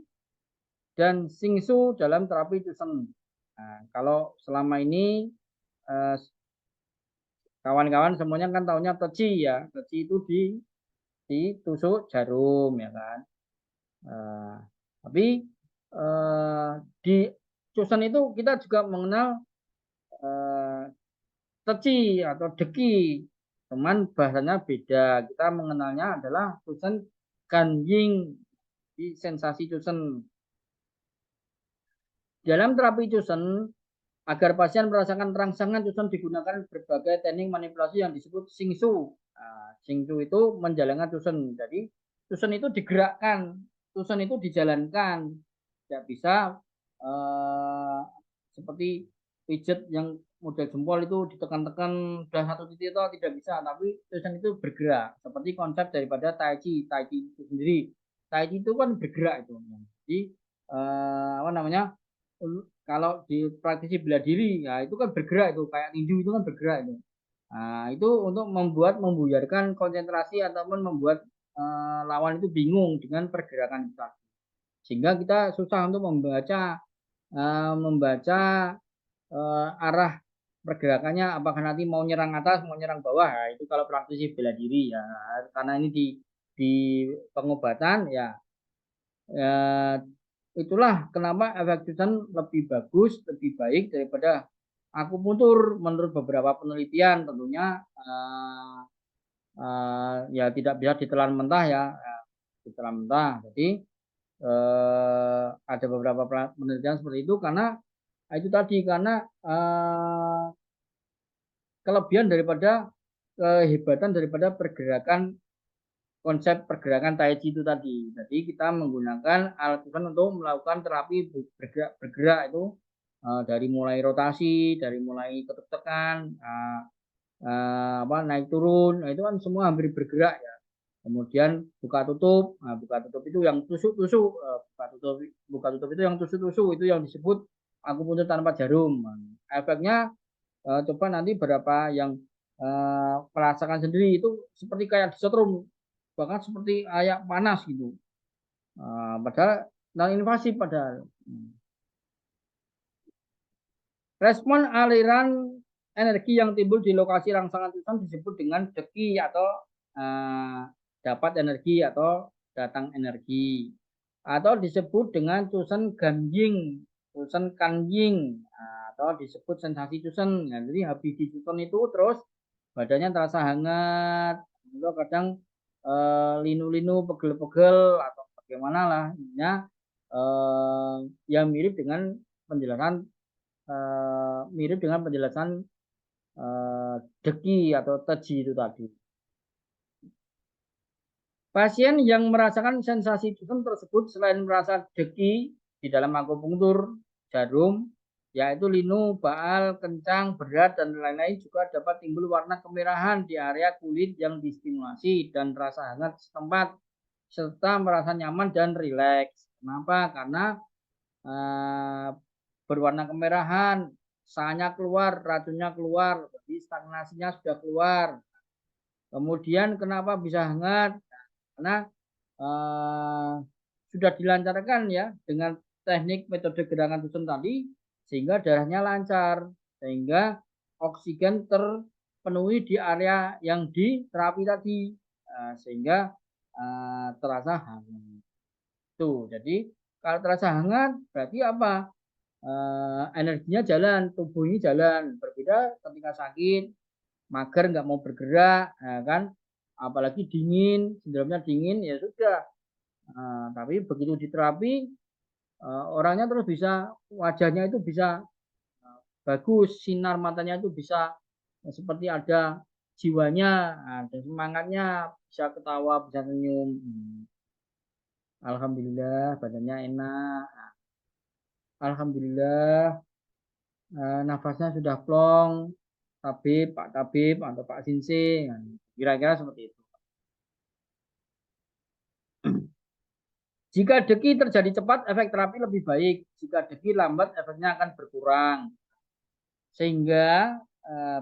dan Singsu dalam terapi Tusen. Nah, kalau selama ini kawan-kawan semuanya kan tahunya Teci ya. Teci itu ditusuk jarum ya kan. Tapi di Tusen itu kita juga mengenal Teci atau Deki. Teman bahasanya beda. Kita mengenalnya adalah Tusen Kanjing di sensasi Tusen. Dalam terapi Tusen, agar pasien merasakan rangsangan, Tusen digunakan berbagai teknik manipulasi yang disebut Singsu. Nah, Singsu itu menjalankan Tusen. Jadi Tusen itu digerakkan, Tusen itu dijalankan. Tidak bisa seperti pijat yang model jempol itu ditekan-tekan sudah satu titik itu tidak bisa, tapi Tusen itu bergerak. Seperti konsep daripada Tai Chi itu sendiri. Tai Chi itu kan bergerak itu. Jadi apa namanya? Kalau di praktisi bela diri, ya itu kan bergerak itu kayak tinju itu kan bergerak itu. Nah, itu untuk membuyarkan konsentrasi ataupun membuat lawan itu bingung dengan pergerakan kita. Sehingga kita susah untuk membaca arah pergerakannya apakah nanti mau nyerang atas, mau nyerang bawah. Nah, itu kalau praktisi bela diri ya. Karena ini di pengobatan ya, ya itulah kenapa efek Tusen lebih bagus, lebih baik daripada akupuntur menurut beberapa penelitian tentunya ya tidak bisa ditelan mentah ya, ditelan mentah. Jadi ada beberapa penelitian seperti itu karena itu tadi karena kelebihan daripada kehebatan daripada pergerakan konsep pergerakan Tai Chi itu tadi. Jadi kita menggunakan alat Tusen untuk melakukan terapi bergerak itu dari mulai rotasi, dari mulai ketuk-tekan, naik turun, nah, itu kan semua hampir bergerak ya. Kemudian buka tutup, nah, buka tutup itu yang tusuk-tusuk, buka tutup itu yang tusuk-tusuk itu yang disebut akupuntur tanpa jarum. Nah, efeknya coba nanti berapa yang merasakan sendiri itu seperti kayak disetrum, bahkan seperti ayak panas gitu. Padahal non invasif padahal. Respon aliran energi yang timbul di lokasi rangsangan Tusen disebut dengan deki atau dapat energi atau datang energi. Atau disebut dengan Tusen ganjing, Tusen kanjing, atau disebut sensasi Tusen. Nah, jadi habis di Tusen itu terus badannya terasa hangat, atau kadang linu-linu, pegel-pegel atau bagaimana lah, yang mirip dengan penjelasan deki atau teji itu tadi. Pasien yang merasakan sensasi Tusen tersebut selain merasa deki di dalam akupunktur jarum, yaitu linu, baal, kencang, berat, dan lain-lain juga dapat timbul warna kemerahan di area kulit yang distimulasi dan rasa hangat setempat, serta merasa nyaman dan rileks. Kenapa? Karena berwarna kemerahan, sahnya keluar, racunnya keluar, jadi stagnasinya sudah keluar. Kemudian kenapa bisa hangat? Karena sudah dilancarkan ya dengan teknik metode gerakan Tusen tadi, sehingga darahnya lancar, sehingga oksigen terpenuhi di area yang diterapi tadi, sehingga terasa hangat. Tuh, jadi kalau terasa hangat berarti apa? Energinya jalan, tubuh ini jalan. Berbeda ketika sakit, mager nggak mau bergerak, ya kan? Apalagi dingin, sindromnya dingin ya sudah. Tapi begitu diterapi, orangnya terus bisa wajahnya itu bisa bagus, sinar matanya itu bisa seperti ada jiwanya, ada semangatnya, bisa ketawa, bisa senyum. Alhamdulillah badannya enak. Alhamdulillah nafasnya sudah plong, tabib, Pak Tabib atau Pak Sinse, kira-kira seperti itu. Jika deki terjadi cepat, efek terapi lebih baik. Jika deki lambat, efeknya akan berkurang. Sehingga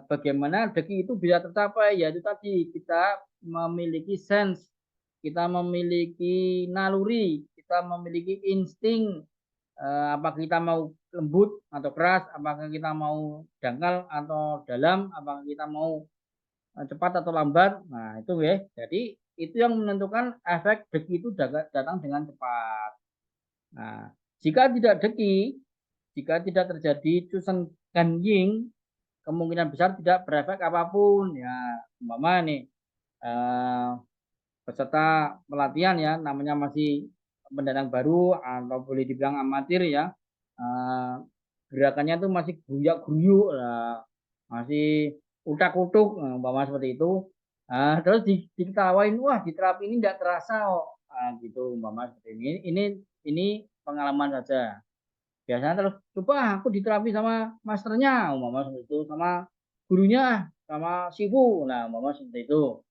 bagaimana deki itu bisa tercapai, yaitu tadi kita memiliki sense, kita memiliki naluri, kita memiliki insting, apakah kita mau lembut atau keras, apakah kita mau dangkal atau dalam, apakah kita mau cepat atau lambat. Nah, itu ya. Jadi itu yang menentukan efek deki itu datang dengan cepat. Nah, jika tidak deki, jika tidak terjadi cusen ganjing, kemungkinan besar tidak berefek apapun. Ya, umpama nih peserta pelatihan ya, namanya masih pendatang baru atau boleh dibilang amatir ya, gerakannya tuh masih guyak-guyuk, masih utak-utuk, umpama seperti itu. Terus diketawain, wah di terapi ini tidak terasa kok, gitu umpama seperti ini. Ini pengalaman saja. Biasanya terus coba aku diterapi sama masternya, umpama seperti itu, sama gurunya, sama sifu, nah umpama seperti itu.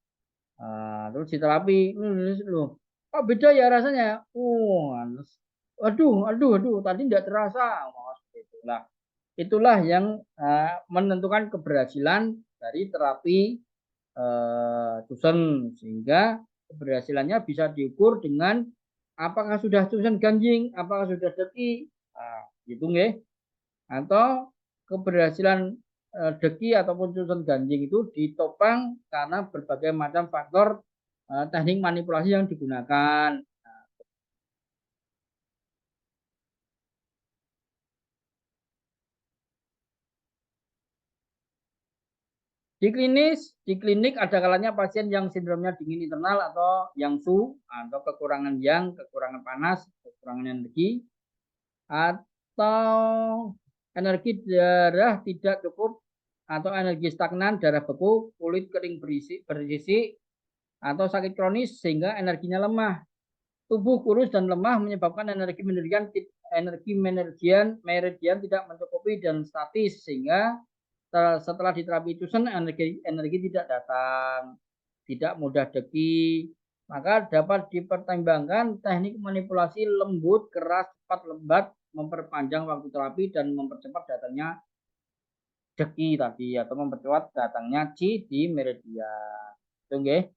Terus diterapi, loh, kok beda ya rasanya? Aduh, tadi tidak terasa, umpama seperti itu. Nah, itulah yang menentukan keberhasilan dari terapi Tusen, sehingga keberhasilannya bisa diukur dengan apakah sudah Tusen ganjing, apakah sudah deki, gitu nggih. Atau keberhasilan deki ataupun Tusen ganjing itu ditopang karena berbagai macam faktor teknik manipulasi yang digunakan. Di klinik ada kalanya pasien yang sindromnya dingin internal atau yang su, atau kekurangan yang, kekurangan panas, kekurangan energi, atau energi darah tidak cukup, atau energi stagnan, darah beku, kulit kering berisik, atau sakit kronis sehingga energinya lemah. Tubuh kurus dan lemah menyebabkan energi meridian tidak mencukupi dan statis, sehingga setelah diterapi Tusen energi tidak datang, tidak mudah deki. Maka dapat dipertimbangkan teknik manipulasi lembut, keras, cepat, lembat, memperpanjang waktu terapi dan mempercepat datangnya deki tadi, atau mempercepat datangnya Ci di meridian. Itu nggih.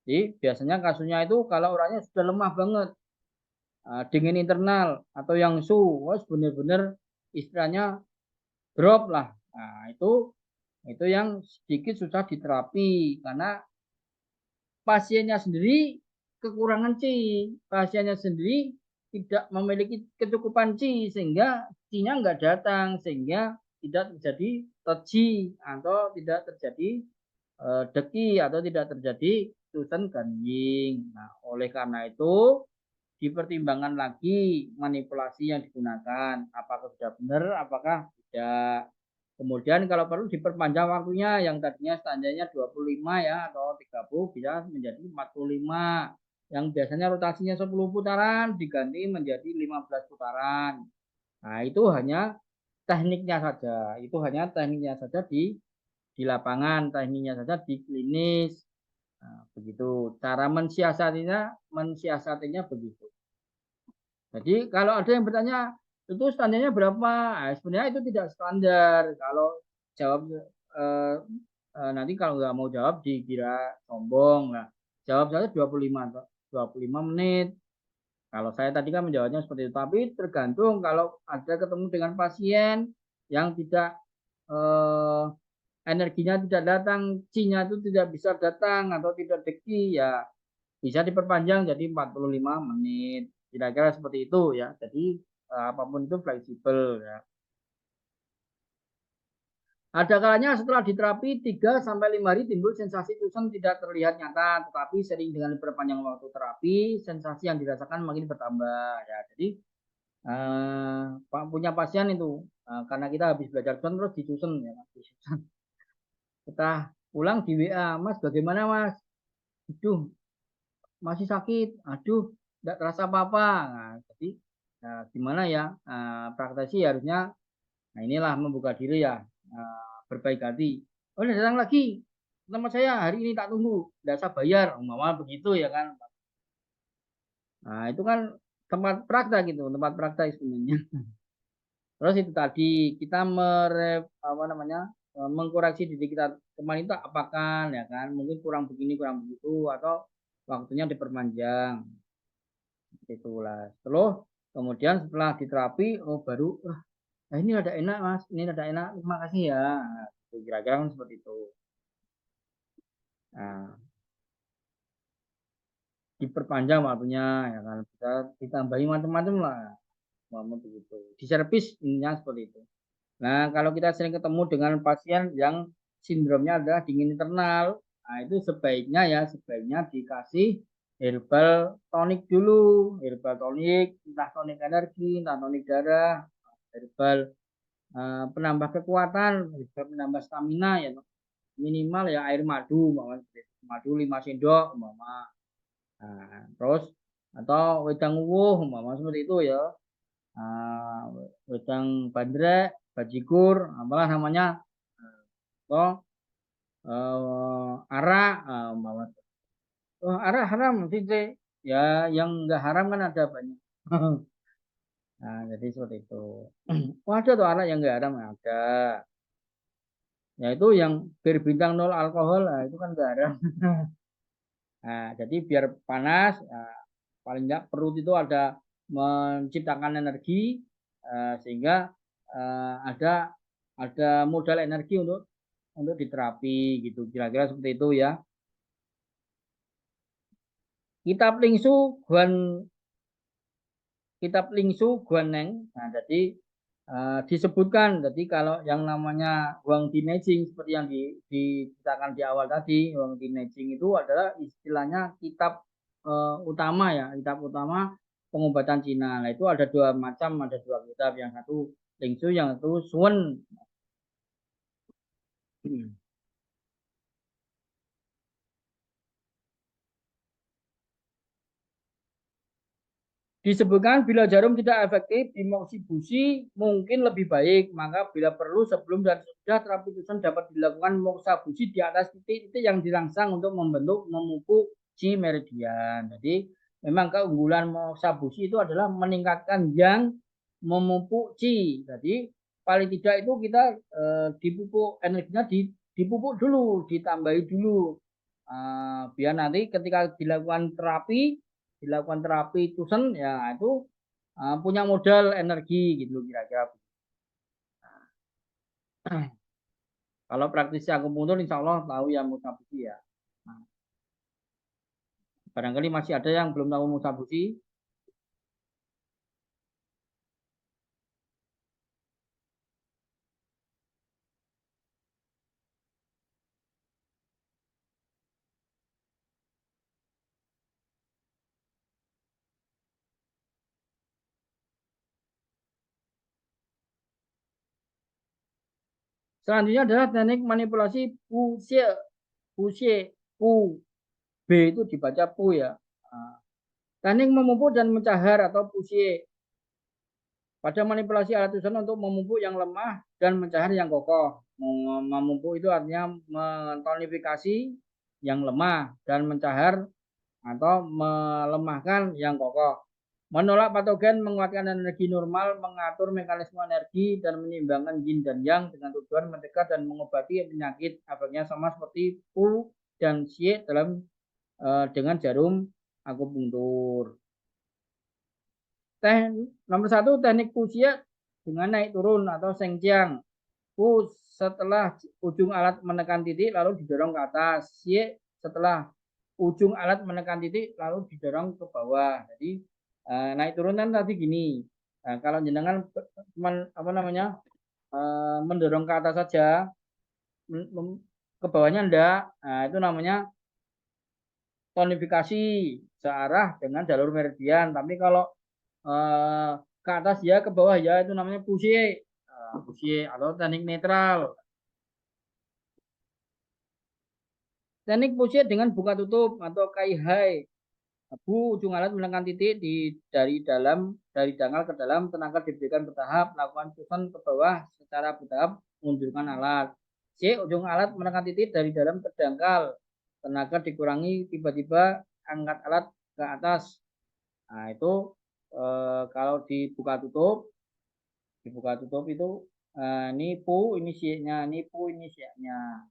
Jadi biasanya kasusnya itu kalau orangnya sudah lemah banget, dingin internal atau yang su, benar-benar istilahnya drop lah. Nah, itu yang sedikit susah diterapi karena pasiennya sendiri kekurangan C, pasiennya sendiri tidak memiliki kecukupan C, sehingga C-nya nggak datang, sehingga tidak terjadi TG atau tidak terjadi deki atau tidak terjadi Tusen ganjing. Nah, oleh karena itu dipertimbangkan lagi manipulasi yang digunakan, apakah sudah benar, apakah tidak. Kemudian kalau perlu diperpanjang waktunya, yang tadinya standarnya 25 ya atau 30 bisa menjadi 45. Yang biasanya rotasinya 10 putaran diganti menjadi 15 putaran. Nah, itu hanya tekniknya saja. Itu hanya tekniknya saja di lapangan, tekniknya saja di klinis. Nah, begitu. Cara mensiasatinya begitu. Jadi kalau ada yang bertanya, itu standarnya berapa? Nah, sebenarnya itu tidak standar. Kalau jawab nanti kalau nggak mau jawab dikira sombong. Nah, jawab saja 25 menit. Kalau saya tadi kan menjawabnya seperti itu. Tapi tergantung kalau ada ketemu dengan pasien yang tidak energinya tidak datang, C-nya itu tidak bisa datang atau tidak deki, ya bisa diperpanjang jadi 45 menit. Kira-kira seperti itu ya. Jadi apapun itu fleksibel ya. Ada kalanya setelah diterapi 3 sampai 5 hari timbul sensasi Tusen tidak terlihat nyata, tetapi sering dengan diperpanjang waktu terapi, sensasi yang dirasakan makin bertambah ya. Jadi punya pasien itu karena kita habis belajar Tusen terus di Tusen ya. Kita pulang di WA, Mas bagaimana Mas? Aduh, masih sakit, aduh tidak terasa apa-apa. Nah, jadi gimana ya, praktisi harusnya, nah inilah membuka diri ya, berbaik hati. Oh, udah datang lagi. Tempat saya hari ini tak tunggu. Tidak saya bayar. Mama begitu ya kan. Nah, itu kan tempat praktek gitu, tempat praktek sebenarnya. Terus itu tadi kita apa namanya? Mengkoreksi diri kita kemarin itu apakah ya kan mungkin kurang begini kurang begitu atau waktunya diperpanjang itulah. Terus kemudian setelah diterapi oh baru nah ini ada enak mas, ini ada enak, terima kasih ya. Nah, kira-kira kan seperti itu. Nah, diperpanjang waktunya ya kan bisa ditambahi macam-macam lah, mau begitu. Di servis ininya seperti itu. Nah, kalau kita sering ketemu dengan pasien yang sindromnya adalah dingin internal, nah itu sebaiknya dikasih herbal tonik dulu, herbal tonik, entah tonik energi, entah tonik darah, herbal penambah kekuatan, herbal penambah stamina ya, minimal ya air madu, madu 5 sendok, mama. Nah, terus atau wedang uwuh, mama seperti itu ya. Wedang bandrek, bajigur, apalah namanya, atau arak, oh, arak haram, sih. Ya, yang enggak haram kan ada banyak. Nah, jadi seperti itu. Oh, ada tuh arak yang enggak haram, ada. Yaitu yang berbintang nol alkohol, nah, itu kan enggak haram. Nah, jadi biar panas, paling enggak perut itu ada menciptakan energi, sehingga ada modal energi untuk diterapi gitu. Kira-kira seperti itu ya. Kitab Lingsu Guaneng. Nah, jadi disebutkan jadi kalau yang namanya Huang Dinejing seperti yang diceritakan di awal tadi, Huang Dinejing itu adalah istilahnya kitab utama ya, kitab utama pengobatan Cina. Nah, itu ada dua macam, ada dua kitab, yang satu Lingsu, yang satu Sun. Disebutkan bila jarum tidak efektif, moksibusi mungkin lebih baik. Maka bila perlu sebelum dan sesudah terapi Tusan dapat dilakukan moksibusi di atas titik-titik yang dirangsang untuk memupuk chi meridian. Jadi memang keunggulan moksibusi itu adalah meningkatkan yang memupuk chi. Jadi paling tidak itu kita dipupuk energinya dipupuk dulu, ditambahi dulu. Biar nanti ketika dilakukan terapi Tusen ya itu punya modal energi gitu kira-kira. Kalau praktisi akupunktur insya Allah tahu ya musabusi ya. Nah, barangkali masih ada yang belum tahu musabusi. Selanjutnya adalah teknik manipulasi Puxie. Puxie, Pu, B itu dibaca Pu ya. Teknik memupuk dan mencahar atau Puxie. Pada manipulasi alat tulisan untuk memupuk yang lemah dan mencahar yang kokoh. Memupuk itu artinya mentonifikasi yang lemah dan mencahar atau melemahkan yang kokoh. Menolak patogen, menguatkan energi normal, mengatur mekanisme energi, dan menyeimbangkan yin dan yang dengan tujuan mencegah dan mengobati penyakit. Efeknya sama seperti Pu dan Xie dengan jarum akupunktur. Nomor 1 teknik Puxie dengan naik turun atau sengjiang. Pu setelah ujung alat menekan titik lalu didorong ke atas. Xie setelah ujung alat menekan titik lalu didorong ke bawah. Jadi naik turun kan tadi gini. Kalau jenengan apa namanya mendorong ke atas saja, ke bawahnya enggak. Nah, itu namanya tonifikasi searah dengan jalur meridian. Tapi kalau ke atas ya, ke bawah ya, itu namanya push atau teknik netral. Teknik push dengan buka tutup atau kai hai. Ujung alat menekan titik dari dangkal ke dalam, tenaga diberikan bertahap, lakukan pusan ke bawah secara bertahap, mundurkan alat. C. Ujung alat menekan titik dari dalam ke dangkal. Tenaga dikurangi tiba-tiba angkat alat ke atas. Nah, itu kalau dibuka tutup itu ini pu, ini C-nya, ini pu, ini C-nya.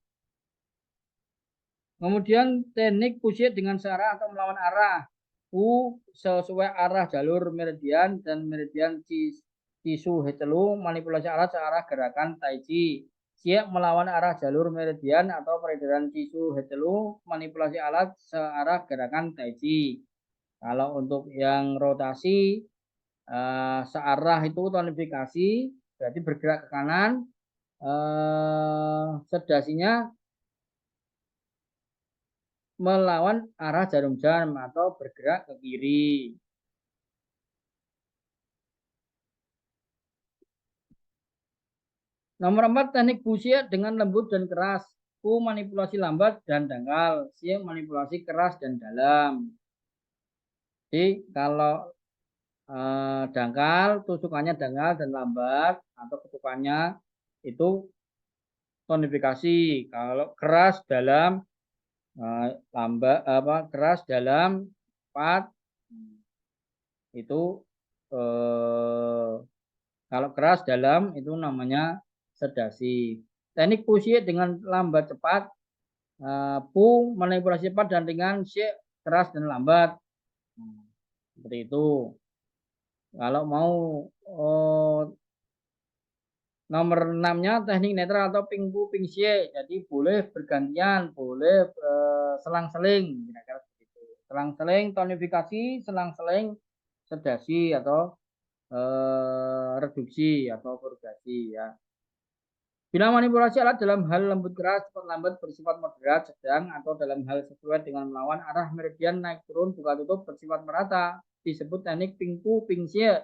Kemudian teknik push dengan searah atau melawan arah. U sesuai arah jalur meridian dan meridian Cisu Hetelu, manipulasi alat searah gerakan Taiji. Siap melawan arah jalur meridian atau peredaran Cisu Hetelu, manipulasi alat searah gerakan Taiji. Kalau untuk yang rotasi searah itu tonifikasi, berarti bergerak ke kanan. Sedasinya melawan arah jarum jam atau bergerak ke kiri. Nomor 4, teknik busia dengan lembut dan keras. U manipulasi lambat dan dangkal. C manipulasi keras dan dalam. Jadi kalau dangkal, tusukannya dangkal dan lambat, atau ketukannya itu tonifikasi. Kalau keras dalam, lambat keras dalam 4 itu kalau keras dalam itu namanya sedasi. Teknik push dengan lambat cepat, pu manipulasi cepat dan ringan, C keras dan lambat. Seperti itu. Kalau mau nomor 6-nya teknik netral atau ping pu ping C. Jadi boleh bergantian, boleh selang-seling, kira-kira seperti itu. Selang-seling tonifikasi, selang-seling sedasi atau reduksi atau purgasi ya. Bila manipulasi alat dalam hal lembut keras, cepat lambat bersifat moderat, sedang, atau dalam hal sesuai dengan melawan arah meridian naik turun buka tutup bersifat merata, disebut teknik pingpu pingsie.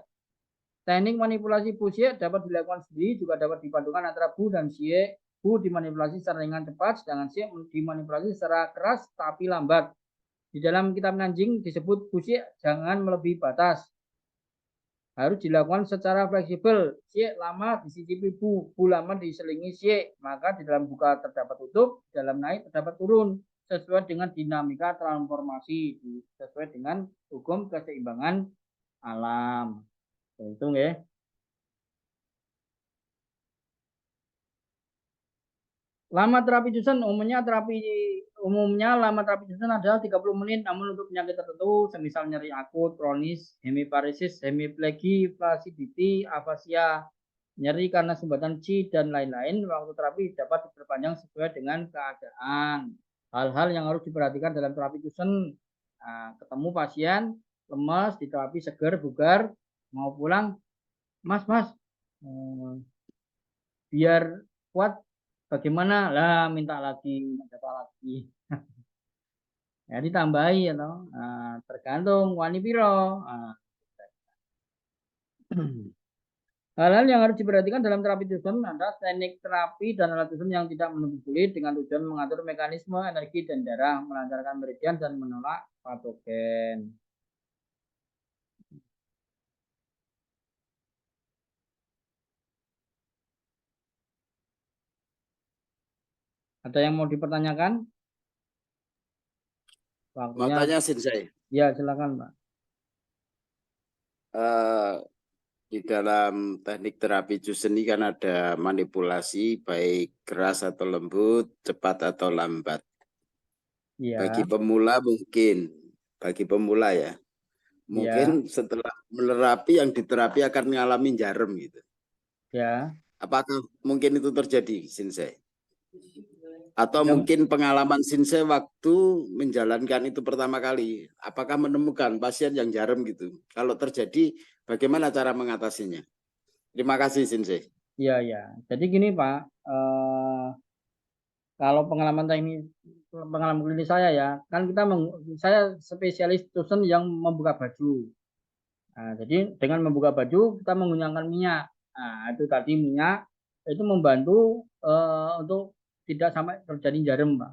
Teknik manipulasi busie dapat dilakukan sendiri, juga dapat dipadukan antara bu dan sie. Bu dimanipulasi secara ringan cepat, sedangkan sie dimanipulasi secara keras tapi lambat. Di dalam kitab Nanjing disebut busie jangan melebihi batas. Harus dilakukan secara fleksibel. C lama disicipi bu lama diselingi C. Maka di dalam buka terdapat tutup, di dalam naik terdapat turun. Sesuai dengan dinamika transformasi, sesuai dengan hukum keseimbangan alam. Hitung ya. Lama terapi Johnson umumnya lama terapi Johnson adalah 30 menit, namun untuk penyakit tertentu semisal nyeri akut, kronis, hemiparesis, hemiplegi, flacidity, afasia, nyeri karena sumbatan C dan lain-lain, waktu terapi dapat diperpanjang sesuai dengan keadaan. Hal-hal yang harus diperhatikan dalam terapi Johnson, ketemu pasien lemas, di terapi seger, bugar, mau pulang, mas, biar kuat. Bagaimana lah minta lagi. Ya ditambahi ya toh. Tergantung wani piro. Hal-hal yang harus diperhatikan dalam terapi Johnson adalah teknik terapi dan alat Johnson yang tidak menutup kulit dengan tujuan mengatur mekanisme energi dan darah, melancarkan meridian dan menolak patogen. Ada yang mau dipertanyakan? Waktunya. Mau tanya Sensei. Ya, silakan, Pak. Di dalam teknik terapi Johnson ini kan ada manipulasi baik keras atau lembut, cepat atau lambat. Ya. Bagi pemula mungkin, bagi pemula ya, mungkin setelah menerapi yang diterapi akan mengalami jarum gitu. Ya. Apakah mungkin itu terjadi, Sensei? Atau mungkin pengalaman Sensei waktu menjalankan itu pertama kali, apakah menemukan pasien yang jarum gitu? Kalau terjadi, bagaimana cara mengatasinya? Terima kasih, Sensei. Iya, ya. Jadi gini, Pak. Kalau pengalaman klinis saya ya, kan saya spesialis Johnson yang membuka baju. Nah, jadi dengan membuka baju kita menggunakan minyak. Nah, itu tadi minyak itu membantu untuk tidak sampai terjadi jarum, Pak.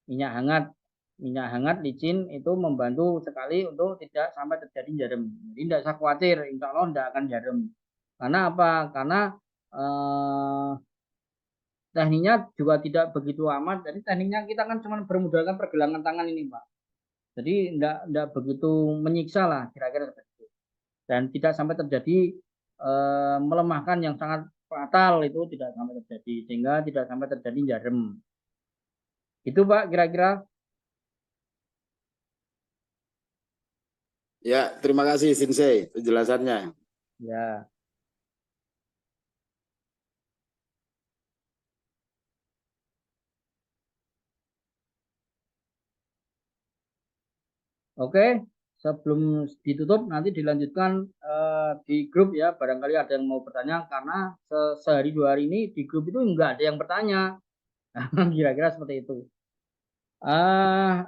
Minyak hangat licin itu membantu sekali untuk tidak sampai terjadi jarum. Jadi tidak usah khawatir, insya Allah tidak akan jarum. Karena apa? Karena tekniknya juga tidak begitu amat. Jadi tekniknya kita kan cuma bermodalkan pergelangan tangan ini, Pak. Jadi enggak begitu menyiksa lah kira-kira seperti itu. Dan tidak sampai terjadi melemahkan yang sangat fatal, itu tidak sampai terjadi, sehingga tidak sampai terjadi jarem. Itu Pak kira-kira. Ya, terima kasih Sensei penjelasannya. Ya. Oke, sebelum ditutup nanti dilanjutkan di grup ya. Barangkali ada yang mau bertanya, karena sehari 2 hari ini di grup itu enggak ada yang bertanya. Kira-kira seperti itu.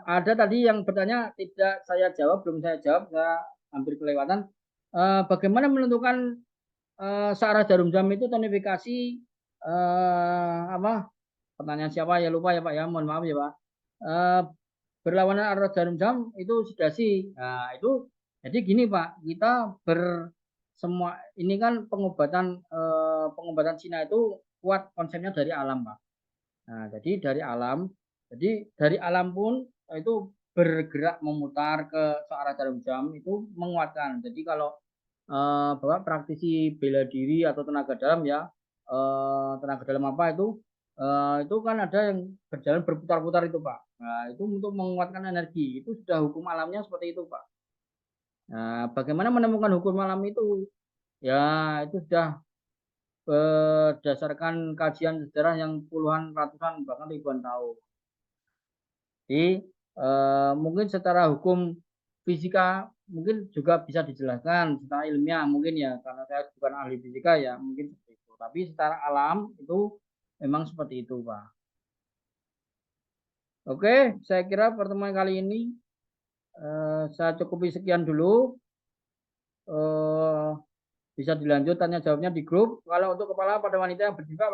Ada tadi yang bertanya tidak saya jawab, belum saya jawab, saya hampir kelewatan. Bagaimana menentukan searah jarum jam itu tonifikasi apa? Pertanyaan siapa ya, lupa ya Pak ya, mohon maaf ya Pak. Berlawanan arah jarum jam itu sedasi. Nah, itu jadi gini Pak, kita semua ini kan pengobatan Cina itu kuat konsepnya dari alam Pak. Nah, jadi dari alam pun itu bergerak memutar ke searah jarum jam itu menguatkan. Jadi kalau Bapak praktisi bela diri atau tenaga dalam ya, tenaga dalam apa itu kan ada yang berjalan berputar-putar itu Pak. Nah, itu untuk menguatkan energi. Itu sudah hukum alamnya seperti itu Pak. Nah, bagaimana menemukan hukum alam itu? Ya, itu sudah berdasarkan kajian sejarah yang puluhan, ratusan, bahkan ribuan tahun. Jadi mungkin secara hukum fisika mungkin juga bisa dijelaskan secara ilmiah mungkin ya, karena saya bukan ahli fisika ya, mungkin seperti itu. Tapi secara alam itu memang seperti itu Pak. Oke, saya kira pertemuan kali ini saya cukupi sekian dulu. Bisa dilanjut tanya jawabnya di grup. Kalau untuk kepala pada wanita yang berjilbab